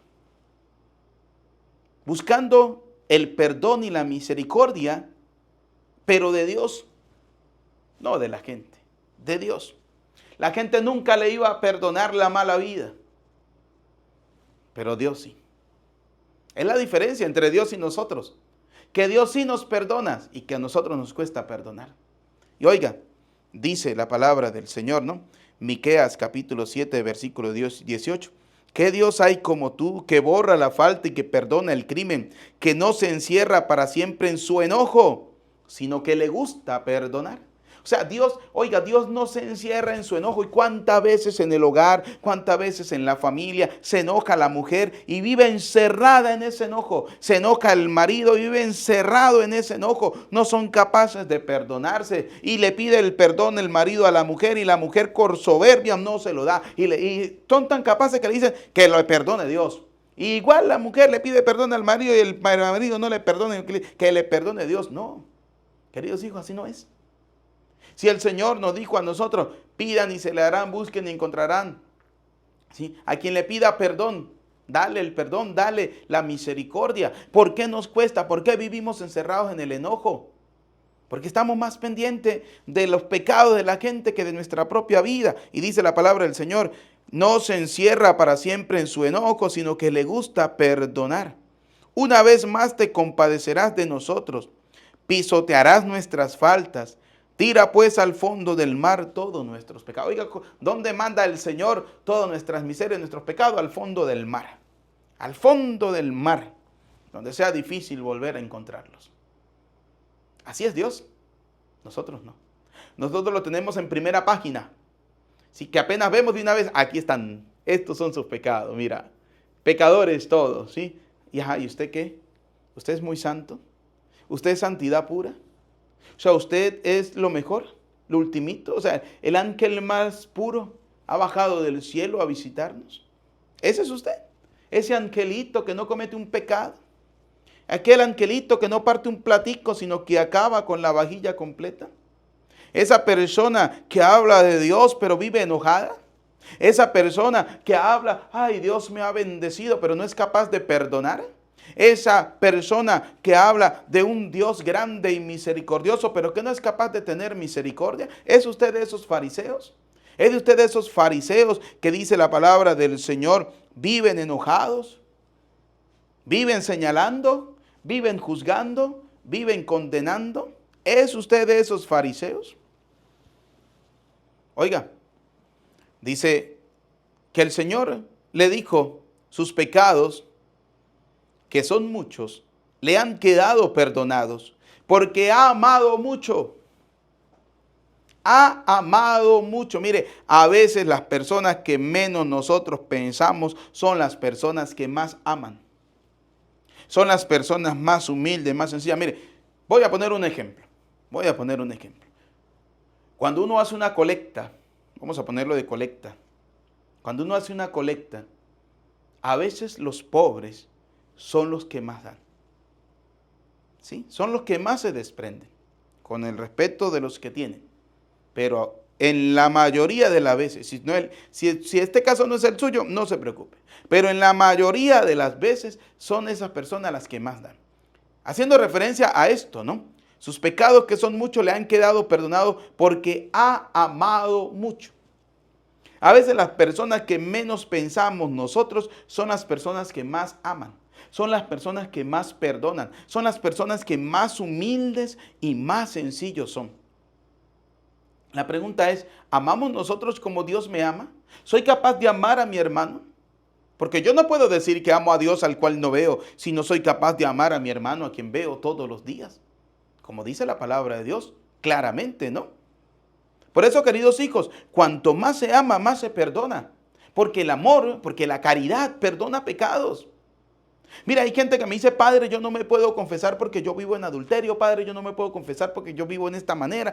buscando el perdón y la misericordia, pero de Dios, no de la gente, de Dios. La gente nunca le iba a perdonar la mala vida, pero Dios sí. Es la diferencia entre Dios y nosotros, que Dios sí nos perdona y que a nosotros nos cuesta perdonar. Y oiga, dice la palabra del Señor, ¿no? Miqueas capítulo 7, versículo 18. ¿Qué Dios hay como tú que borra la falta y que perdona el crimen, que no se encierra para siempre en su enojo, sino que le gusta perdonar? O sea, Dios, oiga, Dios no se encierra en su enojo. ¿Y cuántas veces en el hogar, cuántas veces en la familia se enoja la mujer y vive encerrada en ese enojo? Se enoja el marido y vive encerrado en ese enojo. No son capaces de perdonarse y le pide el perdón el marido a la mujer y la mujer por soberbia no se lo da. Y son tan capaces que le dicen que lo perdone Dios. Y igual la mujer le pide perdón al marido y el marido no le perdona, que le perdone Dios. No, queridos hijos, así no es. Si el Señor nos dijo a nosotros, pidan y se le harán, busquen y encontrarán. ¿Sí? A quien le pida perdón, dale el perdón, dale la misericordia. ¿Por qué nos cuesta? ¿Por qué vivimos encerrados en el enojo? Porque estamos más pendientes de los pecados de la gente que de nuestra propia vida. Y dice la palabra del Señor, no se encierra para siempre en su enojo, sino que le gusta perdonar. Una vez más te compadecerás de nosotros, pisotearás nuestras faltas. Tira pues al fondo del mar todos nuestros pecados. Oiga, ¿dónde manda el Señor todas nuestras miserias, nuestros pecados? Al fondo del mar. Al fondo del mar, donde sea difícil volver a encontrarlos. Así es Dios, nosotros no. Nosotros lo tenemos en primera página. Así que apenas vemos de una vez, aquí están, estos son sus pecados, mira. Pecadores todos, ¿sí? ¿Y usted qué? ¿Usted es muy santo? ¿Usted es santidad pura? O sea, ¿usted es lo mejor? ¿Lo ultimito? O sea, el ángel más puro ha bajado del cielo a visitarnos. ¿Ese es usted? Ese angelito que no comete un pecado. Aquel angelito que no parte un platico, sino que acaba con la vajilla completa. Esa persona que habla de Dios, pero vive enojada. Esa persona que habla, ay, Dios me ha bendecido, pero no es capaz de perdonar. Esa persona que habla de un Dios grande y misericordioso, pero que no es capaz de tener misericordia. ¿Es usted de esos fariseos? ¿Es de usted de esos fariseos que dice la palabra del Señor, viven enojados, viven señalando, viven juzgando, viven condenando? ¿Es usted de esos fariseos? Oiga, dice que el Señor le dijo sus pecados, que son muchos, le han quedado perdonados, porque ha amado mucho. Ha amado mucho. Mire, a veces las personas que menos nosotros pensamos son las personas que más aman. Son las personas más humildes, más sencillas. Mire, voy a poner un ejemplo. Cuando uno hace una colecta, vamos a ponerlo de colecta. Cuando uno hace una colecta, a veces los pobres son los que más dan. ¿Sí? Son los que más se desprenden, con el respeto de los que tienen. Pero en la mayoría de las veces, si este caso no es el suyo, no se preocupe. Pero en la mayoría de las veces son esas personas las que más dan. Haciendo referencia a esto, ¿no? Sus pecados, que son muchos, le han quedado perdonados porque ha amado mucho. A veces las personas que menos pensamos nosotros son las personas que más aman. Son las personas que más perdonan. Son las personas que más humildes y más sencillos son. La pregunta es, ¿amamos nosotros como Dios me ama? ¿Soy capaz de amar a mi hermano? Porque yo no puedo decir que amo a Dios al cual no veo, si no soy capaz de amar a mi hermano a quien veo todos los días. Como dice la palabra de Dios, claramente, ¿no? Por eso, queridos hijos, cuanto más se ama, más se perdona. Porque el amor, porque la caridad perdona pecados. Mira, hay gente que me dice, padre, yo no me puedo confesar porque yo vivo en adulterio, padre, yo no me puedo confesar porque yo vivo en esta manera.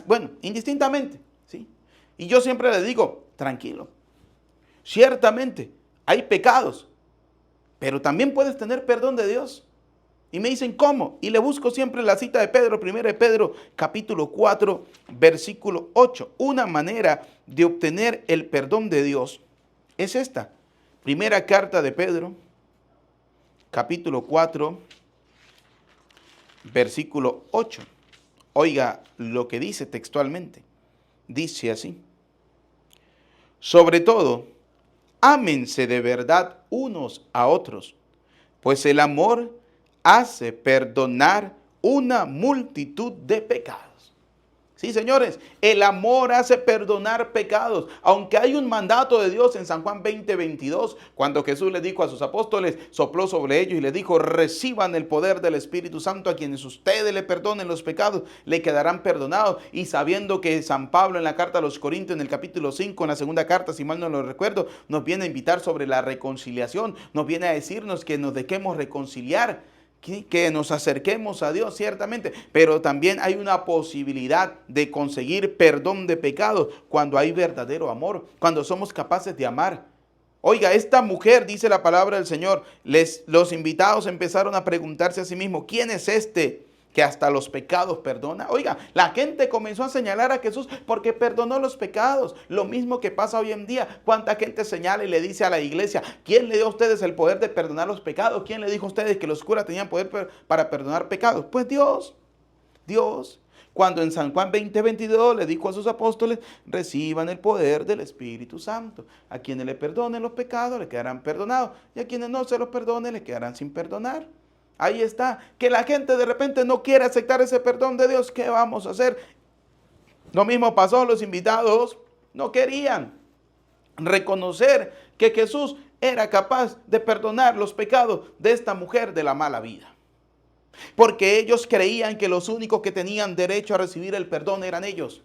Bueno, indistintamente, ¿sí? Y yo siempre le digo, tranquilo, ciertamente hay pecados, pero también puedes tener perdón de Dios. Y me dicen, ¿cómo? Y le busco siempre la cita de Pedro, 1 de Pedro, capítulo 4, versículo 8. Una manera de obtener el perdón de Dios es esta. Primera carta de Pedro, capítulo 4, versículo 8. Oiga lo que dice textualmente. Dice así. Sobre todo, ámense de verdad unos a otros, pues el amor hace perdonar una multitud de pecados. Sí, señores, el amor hace perdonar pecados. Aunque hay un mandato de Dios en San Juan 20:22, cuando Jesús le dijo a sus apóstoles, sopló sobre ellos y les dijo, reciban el poder del Espíritu Santo, a quienes ustedes le perdonen los pecados, le quedarán perdonados. Y sabiendo que San Pablo en la carta a los Corintios, en el capítulo 5, en la segunda carta, si mal no lo recuerdo, nos viene a invitar sobre la reconciliación, nos viene a decirnos que nos dejemos reconciliar, que nos acerquemos a Dios, ciertamente, pero también hay una posibilidad de conseguir perdón de pecados cuando hay verdadero amor, cuando somos capaces de amar. Oiga, esta mujer, dice la palabra del Señor, los invitados empezaron a preguntarse a sí mismos, ¿quién es este que hasta los pecados perdona? Oiga, la gente comenzó a señalar a Jesús porque perdonó los pecados. Lo mismo que pasa hoy en día. ¿Cuánta gente señala y le dice a la iglesia, ¿quién le dio a ustedes el poder de perdonar los pecados? ¿Quién le dijo a ustedes que los curas tenían poder para perdonar pecados? Pues Dios. Dios. Cuando en San Juan 20:22 le dijo a sus apóstoles, reciban el poder del Espíritu Santo. A quienes le perdonen los pecados le quedarán perdonados, y a quienes no se los perdonen le quedarán sin perdonar. Ahí está. Que la gente de repente no quiere aceptar ese perdón de Dios, ¿qué vamos a hacer? Lo mismo pasó, los invitados no querían reconocer que Jesús era capaz de perdonar los pecados de esta mujer de la mala vida. Porque ellos creían que los únicos que tenían derecho a recibir el perdón eran ellos.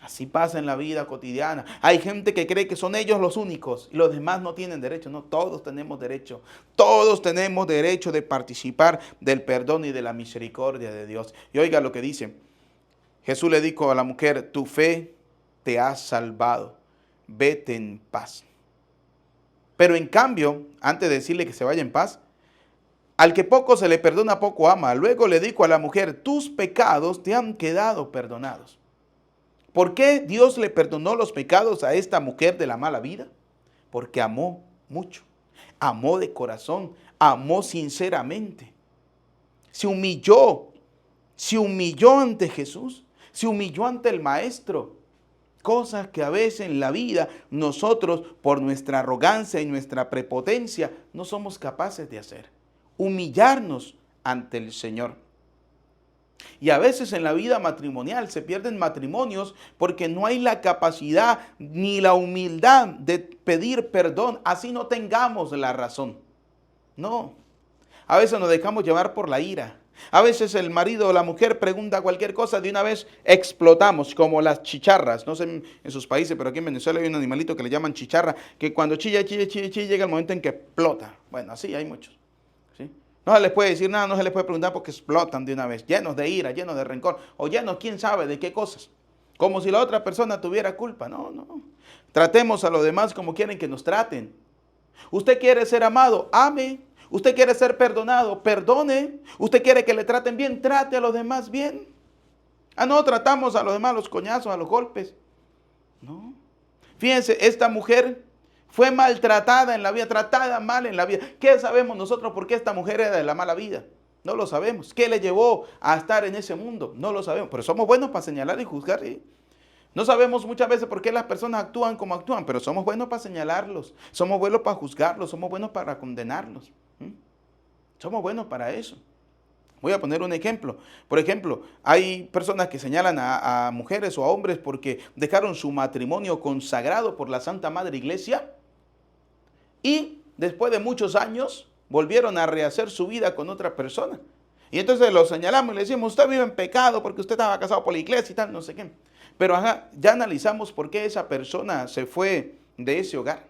Así pasa en la vida cotidiana. Hay gente que cree que son ellos los únicos y los demás no tienen derecho. No, todos tenemos derecho. Todos tenemos derecho de participar del perdón y de la misericordia de Dios. Y oiga lo que dice. Jesús le dijo a la mujer, tu fe te ha salvado. Vete en paz. Pero en cambio, antes de decirle que se vaya en paz, al que poco se le perdona, poco ama. Luego le dijo a la mujer, tus pecados te han quedado perdonados. ¿Por qué Dios le perdonó los pecados a esta mujer de la mala vida? Porque amó mucho, amó de corazón, amó sinceramente. Se humilló ante Jesús, se humilló ante el Maestro. Cosas que a veces en la vida nosotros, por nuestra arrogancia y nuestra prepotencia, no somos capaces de hacer. Humillarnos ante el Señor. Y a veces en la vida matrimonial se pierden matrimonios porque no hay la capacidad ni la humildad de pedir perdón, así no tengamos la razón. No, a veces nos dejamos llevar por la ira. A veces el marido o la mujer pregunta cualquier cosa, de una vez explotamos, como las chicharras. No sé en sus países, pero aquí en Venezuela hay un animalito que le llaman chicharra, que cuando chilla, llega el momento en que explota. Bueno, así hay muchos. ¿Sí? No se les puede decir nada, no se les puede preguntar porque explotan de una vez, llenos de ira, llenos de rencor, o llenos quién sabe de qué cosas. Como si la otra persona tuviera culpa. No, no. Tratemos a los demás como quieren que nos traten. Usted quiere ser amado, ame. Usted quiere ser perdonado, perdone. Usted quiere que le traten bien, trate a los demás bien. Ah, no, tratamos a los demás a los coñazos, a los golpes. No. Fíjense, esta mujer fue maltratada en la vida, tratada mal en la vida. ¿Qué sabemos nosotros por qué esta mujer era de la mala vida? No lo sabemos. ¿Qué le llevó a estar en ese mundo? No lo sabemos. Pero somos buenos para señalar y juzgar. ¿Sí? No sabemos muchas veces por qué las personas actúan como actúan, pero somos buenos para señalarlos. Somos buenos para juzgarlos. Somos buenos para condenarlos. Somos buenos para eso. Voy a poner un ejemplo. Por ejemplo, hay personas que señalan a mujeres o a hombres porque dejaron su matrimonio consagrado por la Santa Madre Iglesia y después de muchos años volvieron a rehacer su vida con otra persona. Y entonces lo señalamos y le decimos, usted vive en pecado porque usted estaba casado por la iglesia y tal, no sé qué. Pero ya analizamos por qué esa persona se fue de ese hogar.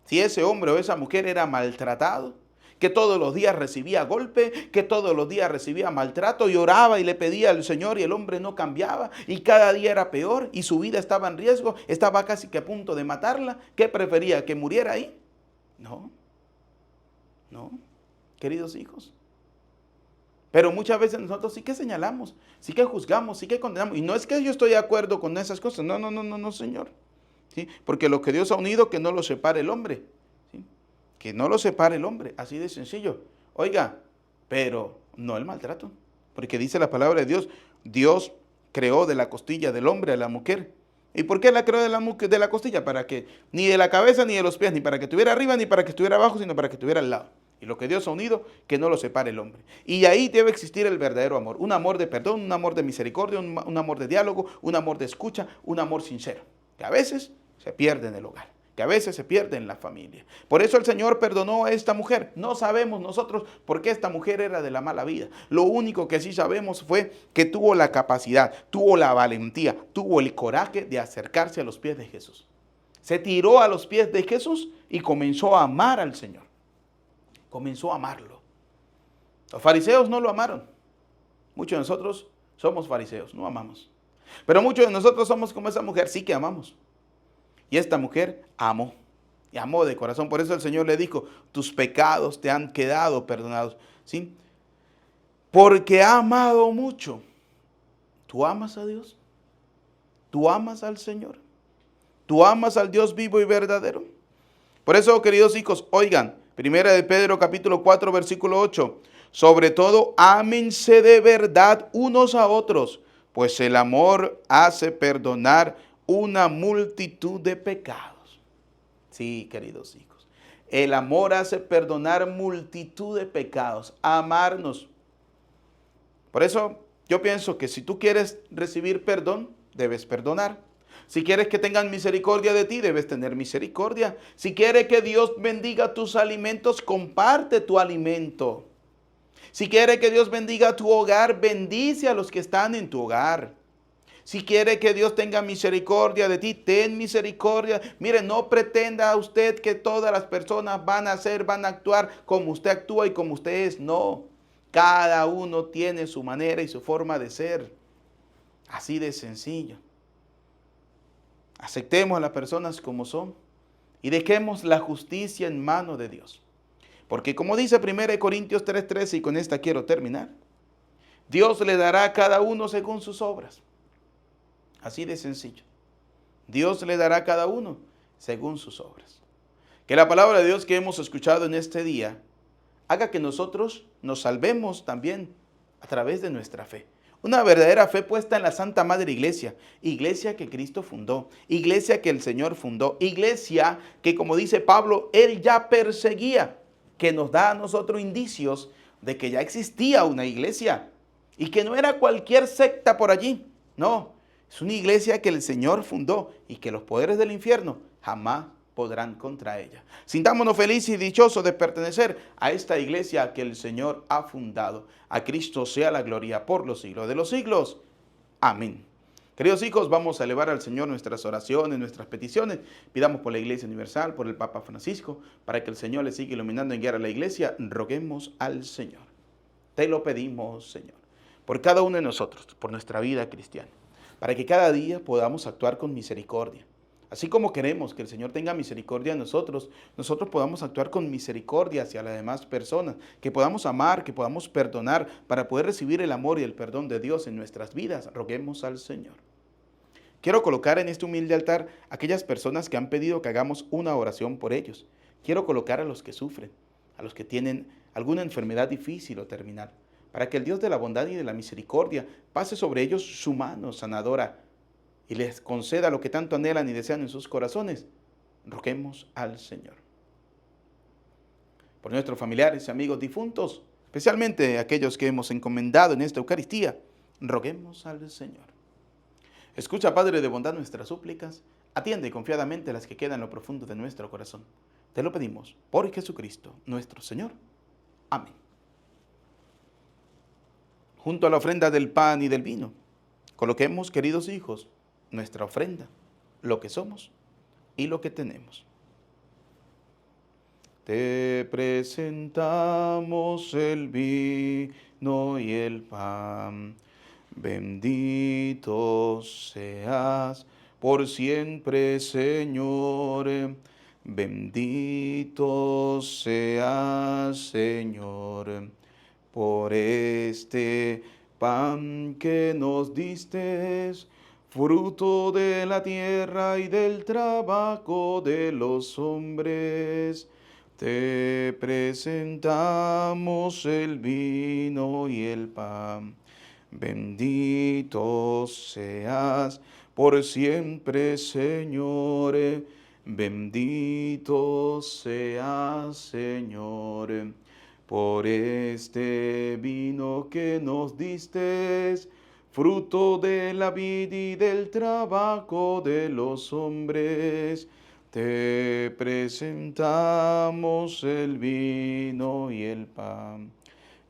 Si ese hombre o esa mujer era maltratado, que todos los días recibía golpe, que todos los días recibía maltrato y oraba y le pedía al Señor y el hombre no cambiaba y cada día era peor y su vida estaba en riesgo, estaba casi que a punto de matarla. ¿Qué prefería? ¿Que muriera ahí? No, no, queridos hijos. Pero muchas veces nosotros sí que señalamos, sí que juzgamos, sí que condenamos. Y no es que yo estoy de acuerdo con esas cosas, no, Señor. ¿Sí? Porque lo que Dios ha unido, que no lo separe el hombre. Que no lo separe el hombre, así de sencillo. Oiga, pero no el maltrato. Porque dice la palabra de Dios, Dios creó de la costilla del hombre a la mujer. ¿Y por qué la creó de la costilla? Para que ni de la cabeza ni de los pies, ni para que estuviera arriba ni para que estuviera abajo, sino para que estuviera al lado. Y lo que Dios ha unido, que no lo separe el hombre. Y ahí debe existir el verdadero amor. Un amor de perdón, un amor de misericordia, un amor de diálogo, un amor de escucha, un amor sincero. Que a veces se pierde en el hogar. Que a veces se pierde en la familia. Por eso el Señor perdonó a esta mujer. No sabemos nosotros por qué esta mujer era de la mala vida. Lo único que sí sabemos fue que tuvo la capacidad, tuvo la valentía, tuvo el coraje de acercarse a los pies de Jesús. Se tiró a los pies de Jesús y comenzó a amar al Señor. Comenzó a amarlo. Los fariseos no lo amaron. Muchos de nosotros somos fariseos, no amamos. Pero muchos de nosotros somos como esa mujer, sí que amamos. Y esta mujer amó. y amó de corazón. Por eso el Señor le dijo, tus pecados te han quedado perdonados. ¿Sí? Porque ha amado mucho. ¿Tú amas a Dios? ¿Tú amas al Señor? ¿Tú amas al Dios vivo y verdadero? Por eso, queridos hijos, oigan, Primera de Pedro capítulo 4, versículo 8. Sobre todo, ámense de verdad unos a otros, pues el amor hace perdonar una multitud de pecados. Sí, queridos hijos, el amor hace perdonar multitud de pecados, amarnos. Por eso, yo pienso que si tú quieres recibir perdón, debes perdonar. Si quieres que tengan misericordia de ti, debes tener misericordia. Si quieres que Dios bendiga tus alimentos, comparte tu alimento. Si quieres que Dios bendiga tu hogar, bendice a los que están en tu hogar. Si quiere que Dios tenga misericordia de ti, ten misericordia. Mire, no pretenda usted que todas las personas van a actuar como usted actúa y como usted es. No, cada uno tiene su manera y su forma de ser. Así de sencillo. Aceptemos a las personas como son y dejemos la justicia en manos de Dios. Porque como dice 1 Corintios 3:13, y con esta quiero terminar, Dios le dará a cada uno según sus obras. Así de sencillo. Dios le dará a cada uno según sus obras. Que la palabra de Dios que hemos escuchado en este día haga que nosotros nos salvemos también a través de nuestra fe. Una verdadera fe puesta en la Santa Madre Iglesia, iglesia que Cristo fundó, iglesia que el Señor fundó, iglesia que, como dice Pablo, Él ya perseguía, que nos da a nosotros indicios de que ya existía una iglesia y que no era cualquier secta por allí, no, es una iglesia que el Señor fundó y que los poderes del infierno jamás podrán contra ella. Sintámonos felices y dichosos de pertenecer a esta iglesia que el Señor ha fundado. A Cristo sea la gloria por los siglos de los siglos. Amén. Queridos hijos, vamos a elevar al Señor nuestras oraciones, nuestras peticiones. Pidamos por la Iglesia Universal, por el Papa Francisco, para que el Señor le siga iluminando en guiar a la iglesia. Roguemos al Señor. Te lo pedimos, Señor, por cada uno de nosotros, por nuestra vida cristiana, para que cada día podamos actuar con misericordia. Así como queremos que el Señor tenga misericordia de nosotros, nosotros podamos actuar con misericordia hacia las demás personas, que podamos amar, que podamos perdonar, para poder recibir el amor y el perdón de Dios en nuestras vidas. Roguemos al Señor. Quiero colocar en este humilde altar a aquellas personas que han pedido que hagamos una oración por ellos. Quiero colocar a los que sufren, a los que tienen alguna enfermedad difícil o terminal, para que el Dios de la bondad y de la misericordia pase sobre ellos su mano sanadora y les conceda lo que tanto anhelan y desean en sus corazones. Roguemos al Señor. Por nuestros familiares y amigos difuntos, especialmente aquellos que hemos encomendado en esta Eucaristía, roguemos al Señor. Escucha, Padre de bondad, nuestras súplicas, atiende confiadamente las que quedan en lo profundo de nuestro corazón. Te lo pedimos por Jesucristo, nuestro Señor. Amén. Junto a la ofrenda del pan y del vino, coloquemos, queridos hijos, nuestra ofrenda, lo que somos y lo que tenemos. Te presentamos el vino y el pan. Bendito seas por siempre, Señor. Bendito seas, Señor, por este pan que nos diste, fruto de la tierra y del trabajo de los hombres. Te presentamos el vino y el pan. Bendito seas por siempre, Señor. Bendito seas, Señor, por este vino que nos diste, fruto de la vid y del trabajo de los hombres. Te presentamos el vino y el pan.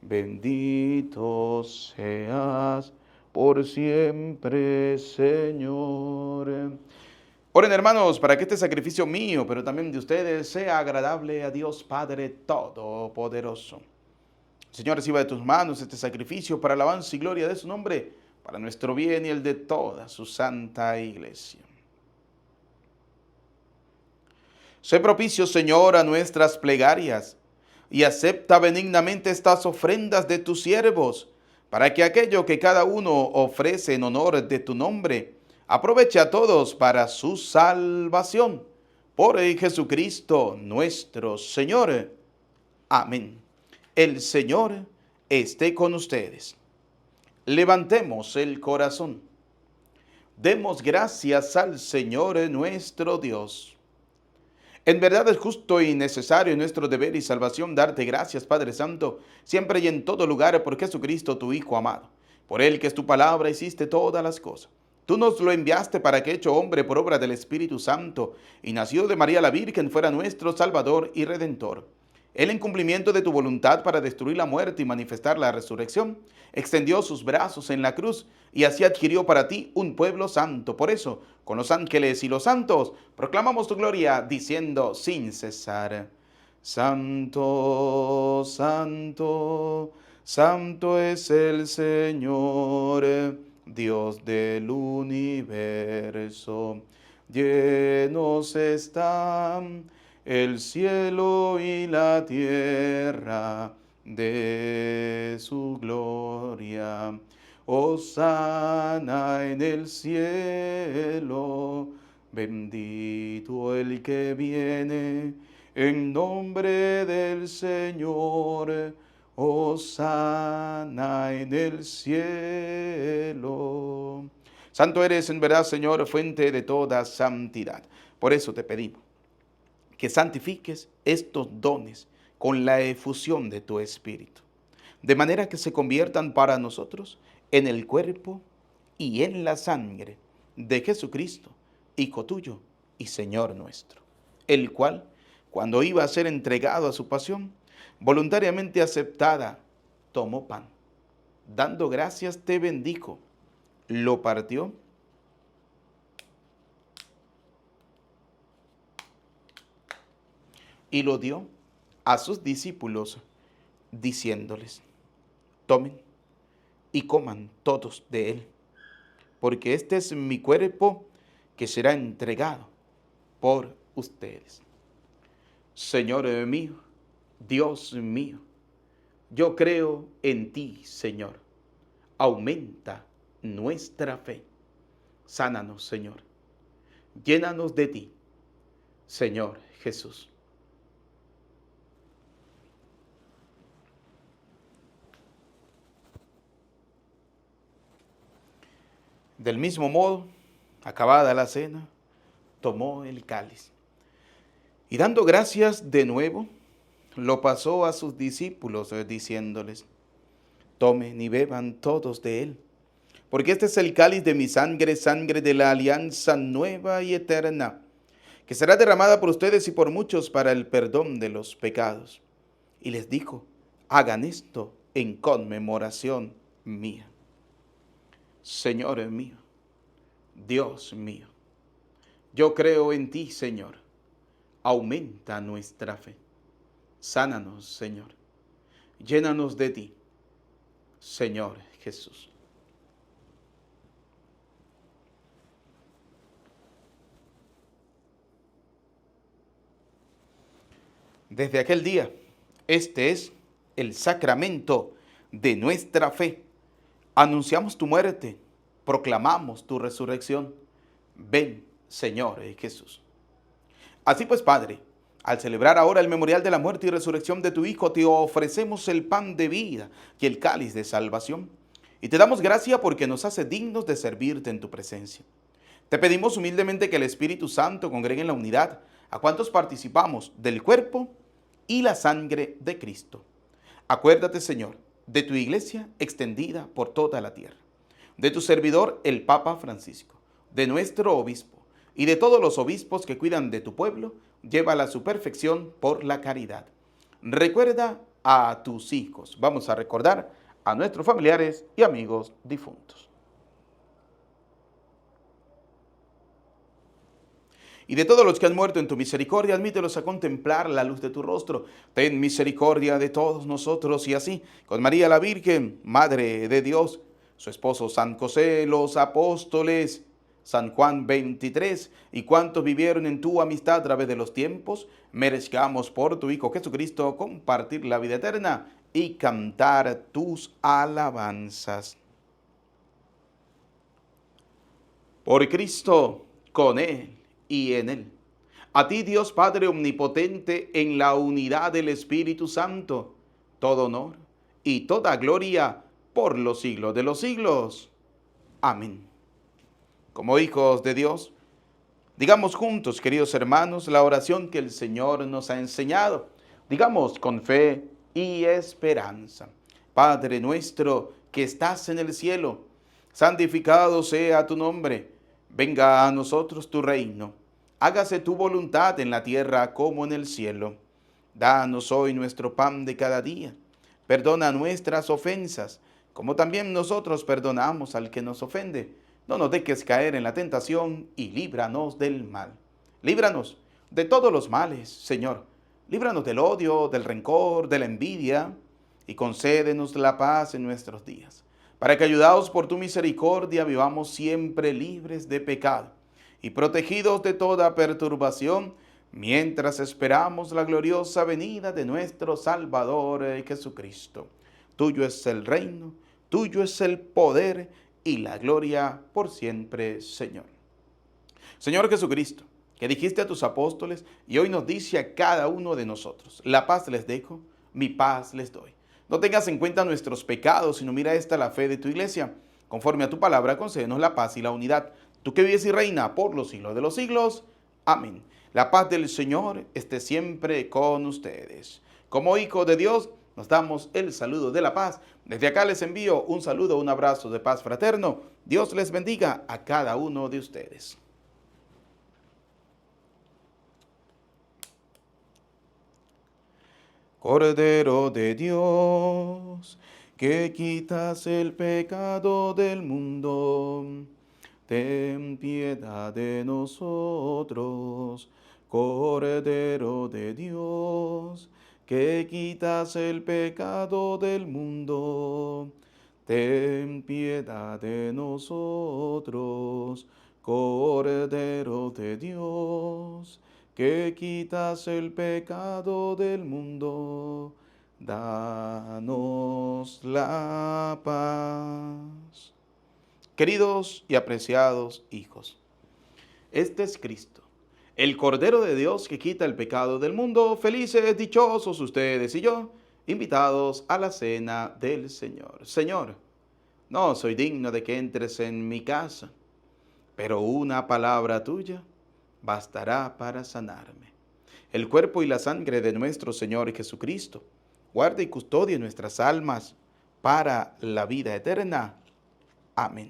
Bendito seas por siempre, Señor. Oren, hermanos, para que este sacrificio mío, pero también de ustedes, sea agradable a Dios Padre Todopoderoso. Señor, reciba de tus manos este sacrificio para alabanza y gloria de su nombre, para nuestro bien y el de toda su santa iglesia. Sé propicio, Señor, a nuestras plegarias y acepta benignamente estas ofrendas de tus siervos, para que aquello que cada uno ofrece en honor de tu nombre, aproveche a todos para su salvación. Por Jesucristo nuestro Señor. Amén. El Señor esté con ustedes. Levantemos el corazón. Demos gracias al Señor nuestro Dios. En verdad es justo y necesario nuestro deber y salvación darte gracias, Padre Santo, siempre y en todo lugar por Jesucristo, tu Hijo amado. Por Él, que es tu palabra, hiciste todas las cosas. Tú nos lo enviaste para que, hecho hombre por obra del Espíritu Santo, y nacido de María la Virgen, fuera nuestro Salvador y Redentor. Él, en cumplimiento de tu voluntad para destruir la muerte y manifestar la resurrección, extendió sus brazos en la cruz y así adquirió para ti un pueblo santo. Por eso, con los ángeles y los santos, proclamamos tu gloria diciendo sin cesar: Santo, santo, santo es el Señor, Dios del universo. Llenos están el cielo y la tierra de su gloria. Hosana en el cielo, bendito el que viene en nombre del Señor. Hosana en el cielo. Santo eres en verdad, Señor, fuente de toda santidad. Por eso te pedimos que santifiques estos dones con la efusión de tu Espíritu, de manera que se conviertan para nosotros en el cuerpo y en la sangre de Jesucristo, Hijo tuyo y Señor nuestro, el cual, cuando iba a ser entregado a su pasión, voluntariamente aceptada, tomó pan, dando gracias te bendijo, lo partió y lo dio a sus discípulos, diciéndoles: tomen y coman todos de él, porque este es mi cuerpo que será entregado por ustedes. Señor mío, Dios mío, yo creo en ti, Señor. Aumenta nuestra fe. Sánanos, Señor. Llénanos de ti, Señor Jesús. Del mismo modo, acabada la cena, tomó el cáliz y dando gracias de nuevo, lo pasó a sus discípulos, diciéndoles: tomen y beban todos de él, porque este es el cáliz de mi sangre, sangre de la alianza nueva y eterna, que será derramada por ustedes y por muchos para el perdón de los pecados. Y les dijo: hagan esto en conmemoración mía. Señor mío, Dios mío, yo creo en ti, Señor. Aumenta nuestra fe. Sánanos, Señor. Llénanos de ti, Señor Jesús. Desde aquel día, este es el sacramento de nuestra fe. Anunciamos tu muerte, proclamamos tu resurrección. Ven, Señor Jesús. Así pues, Padre, al celebrar ahora el memorial de la muerte y resurrección de tu Hijo, te ofrecemos el pan de vida y el cáliz de salvación. Y te damos gracia porque nos hace dignos de servirte en tu presencia. Te pedimos humildemente que el Espíritu Santo congregue en la unidad a cuantos participamos del cuerpo y la sangre de Cristo. Acuérdate, Señor, de tu iglesia extendida por toda la tierra, de tu servidor el Papa Francisco, de nuestro obispo y de todos los obispos que cuidan de tu pueblo, llévala a su perfección por la caridad. Recuerda a tus hijos. Vamos a recordar a nuestros familiares y amigos difuntos. Y de todos los que han muerto en tu misericordia, admítelos a contemplar la luz de tu rostro. Ten misericordia de todos nosotros, y así, con María la Virgen, Madre de Dios, su esposo San José, los apóstoles, San Juan 23, y cuantos vivieron en tu amistad a través de los tiempos, merezcamos por tu Hijo Jesucristo compartir la vida eterna y cantar tus alabanzas. Por Cristo, con Él y en Él. A ti, Dios Padre Omnipotente, en la unidad del Espíritu Santo, todo honor y toda gloria por los siglos de los siglos. Amén. Como hijos de Dios, digamos juntos, queridos hermanos, la oración que el Señor nos ha enseñado. Digamos con fe y esperanza. Padre nuestro que estás en el cielo, santificado sea tu nombre. Venga a nosotros tu reino. Hágase tu voluntad en la tierra como en el cielo. Danos hoy nuestro pan de cada día. Perdona nuestras ofensas, como también nosotros perdonamos al que nos ofende. No nos dejes caer en la tentación y líbranos del mal. Líbranos de todos los males, Señor. Líbranos del odio, del rencor, de la envidia, y concédenos la paz en nuestros días, para que, ayudados por tu misericordia, vivamos siempre libres de pecado y protegidos de toda perturbación, mientras esperamos la gloriosa venida de nuestro Salvador Jesucristo. Tuyo es el reino, tuyo es el poder y la gloria por siempre, Señor. Señor Jesucristo, que dijiste a tus apóstoles y hoy nos dice a cada uno de nosotros: la paz les dejo, mi paz les doy. No tengas en cuenta nuestros pecados, sino mira esta la fe de tu iglesia. Conforme a tu palabra, concédenos la paz y la unidad. Tú que vives y reina por los siglos de los siglos. Amén. La paz del Señor esté siempre con ustedes. Como hijos de Dios, nos damos el saludo de la paz. Desde acá les envío un saludo, un abrazo de paz fraterno. Dios les bendiga a cada uno de ustedes. Cordero de Dios, que quitas el pecado del mundo, ten piedad de nosotros. Cordero de Dios, que quitas el pecado del mundo, ten piedad de nosotros. Cordero de Dios, que quitas el pecado del mundo, danos la paz. Queridos y apreciados hijos, este es Cristo, el Cordero de Dios que quita el pecado del mundo. Felices, dichosos ustedes y yo, invitados a la cena del Señor. Señor, no soy digno de que entres en mi casa, pero una palabra tuya bastará para sanarme. El cuerpo y la sangre de nuestro Señor Jesucristo guarde y custodie nuestras almas para la vida eterna. Amén.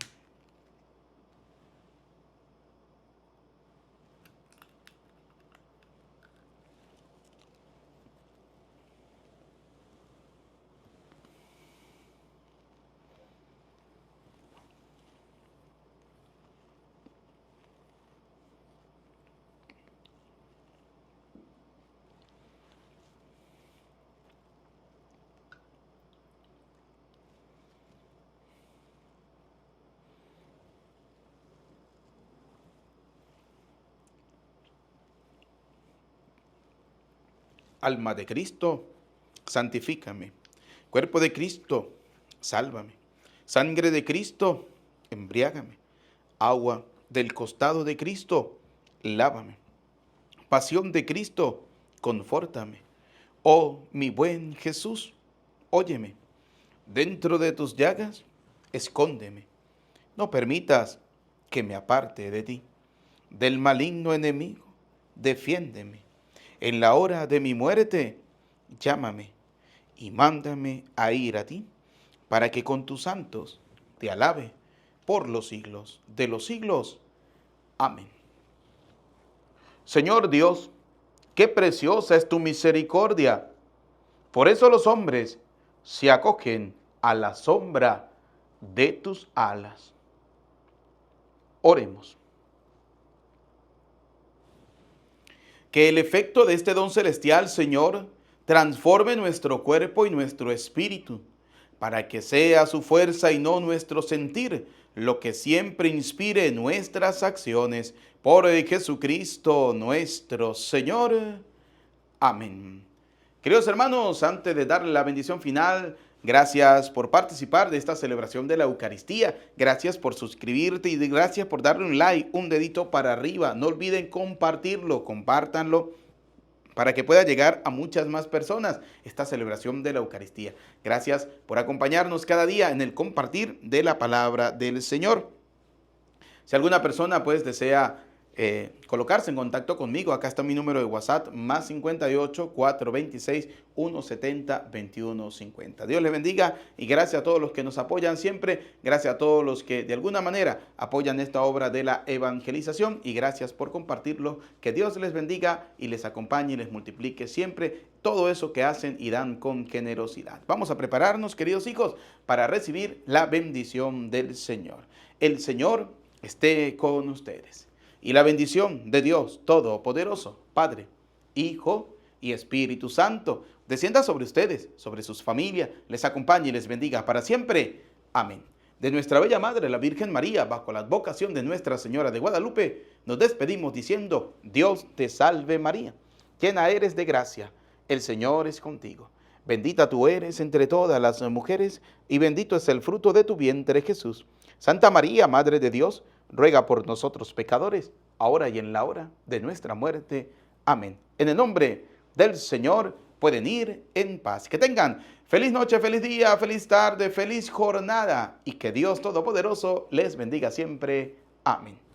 Alma de Cristo, santifícame. Cuerpo de Cristo, sálvame. Sangre de Cristo, embriágame. Agua del costado de Cristo, lávame. Pasión de Cristo, confórtame. Oh, mi buen Jesús, óyeme. Dentro de tus llagas, escóndeme. No permitas que me aparte de ti. Del maligno enemigo, defiéndeme. En la hora de mi muerte, llámame y mándame a ir a ti, para que con tus santos te alabe por los siglos de los siglos. Amén. Señor Dios, qué preciosa es tu misericordia. Por eso los hombres se acogen a la sombra de tus alas. Oremos. Que el efecto de este don celestial, Señor, transforme nuestro cuerpo y nuestro espíritu, para que sea su fuerza y no nuestro sentir lo que siempre inspire nuestras acciones. Por Jesucristo nuestro Señor. Amén. Queridos hermanos, antes de darle la bendición final, gracias por participar de esta celebración de la Eucaristía. Gracias por suscribirte y gracias por darle un like, un dedito para arriba. No olviden compartirlo, compártanlo para que pueda llegar a muchas más personas esta celebración de la Eucaristía. Gracias por acompañarnos cada día en el compartir de la palabra del Señor. Si alguna persona pues desea colocarse en contacto conmigo, acá está mi número de WhatsApp, más 58 426 170 2150. Dios les bendiga y gracias a todos los que nos apoyan siempre, gracias a todos los que de alguna manera apoyan esta obra de la evangelización y gracias por compartirlo. Que Dios les bendiga y les acompañe y les multiplique siempre todo eso que hacen y dan con generosidad. Vamos a prepararnos, queridos hijos, para recibir la bendición del Señor. El Señor esté con ustedes. Y la bendición de Dios Todopoderoso, Padre, Hijo y Espíritu Santo, descienda sobre ustedes, sobre sus familias, les acompañe y les bendiga para siempre. Amén. De nuestra bella Madre, la Virgen María, bajo la advocación de Nuestra Señora de Guadalupe, nos despedimos diciendo: Dios te salve María, llena eres de gracia, el Señor es contigo. Bendita tú eres entre todas las mujeres, y bendito es el fruto de tu vientre, Jesús. Santa María, Madre de Dios, ruega por nosotros pecadores, ahora y en la hora de nuestra muerte. Amén. En el nombre del Señor pueden ir en paz. Que tengan feliz noche, feliz día, feliz tarde, feliz jornada, y que Dios Todopoderoso les bendiga siempre. Amén.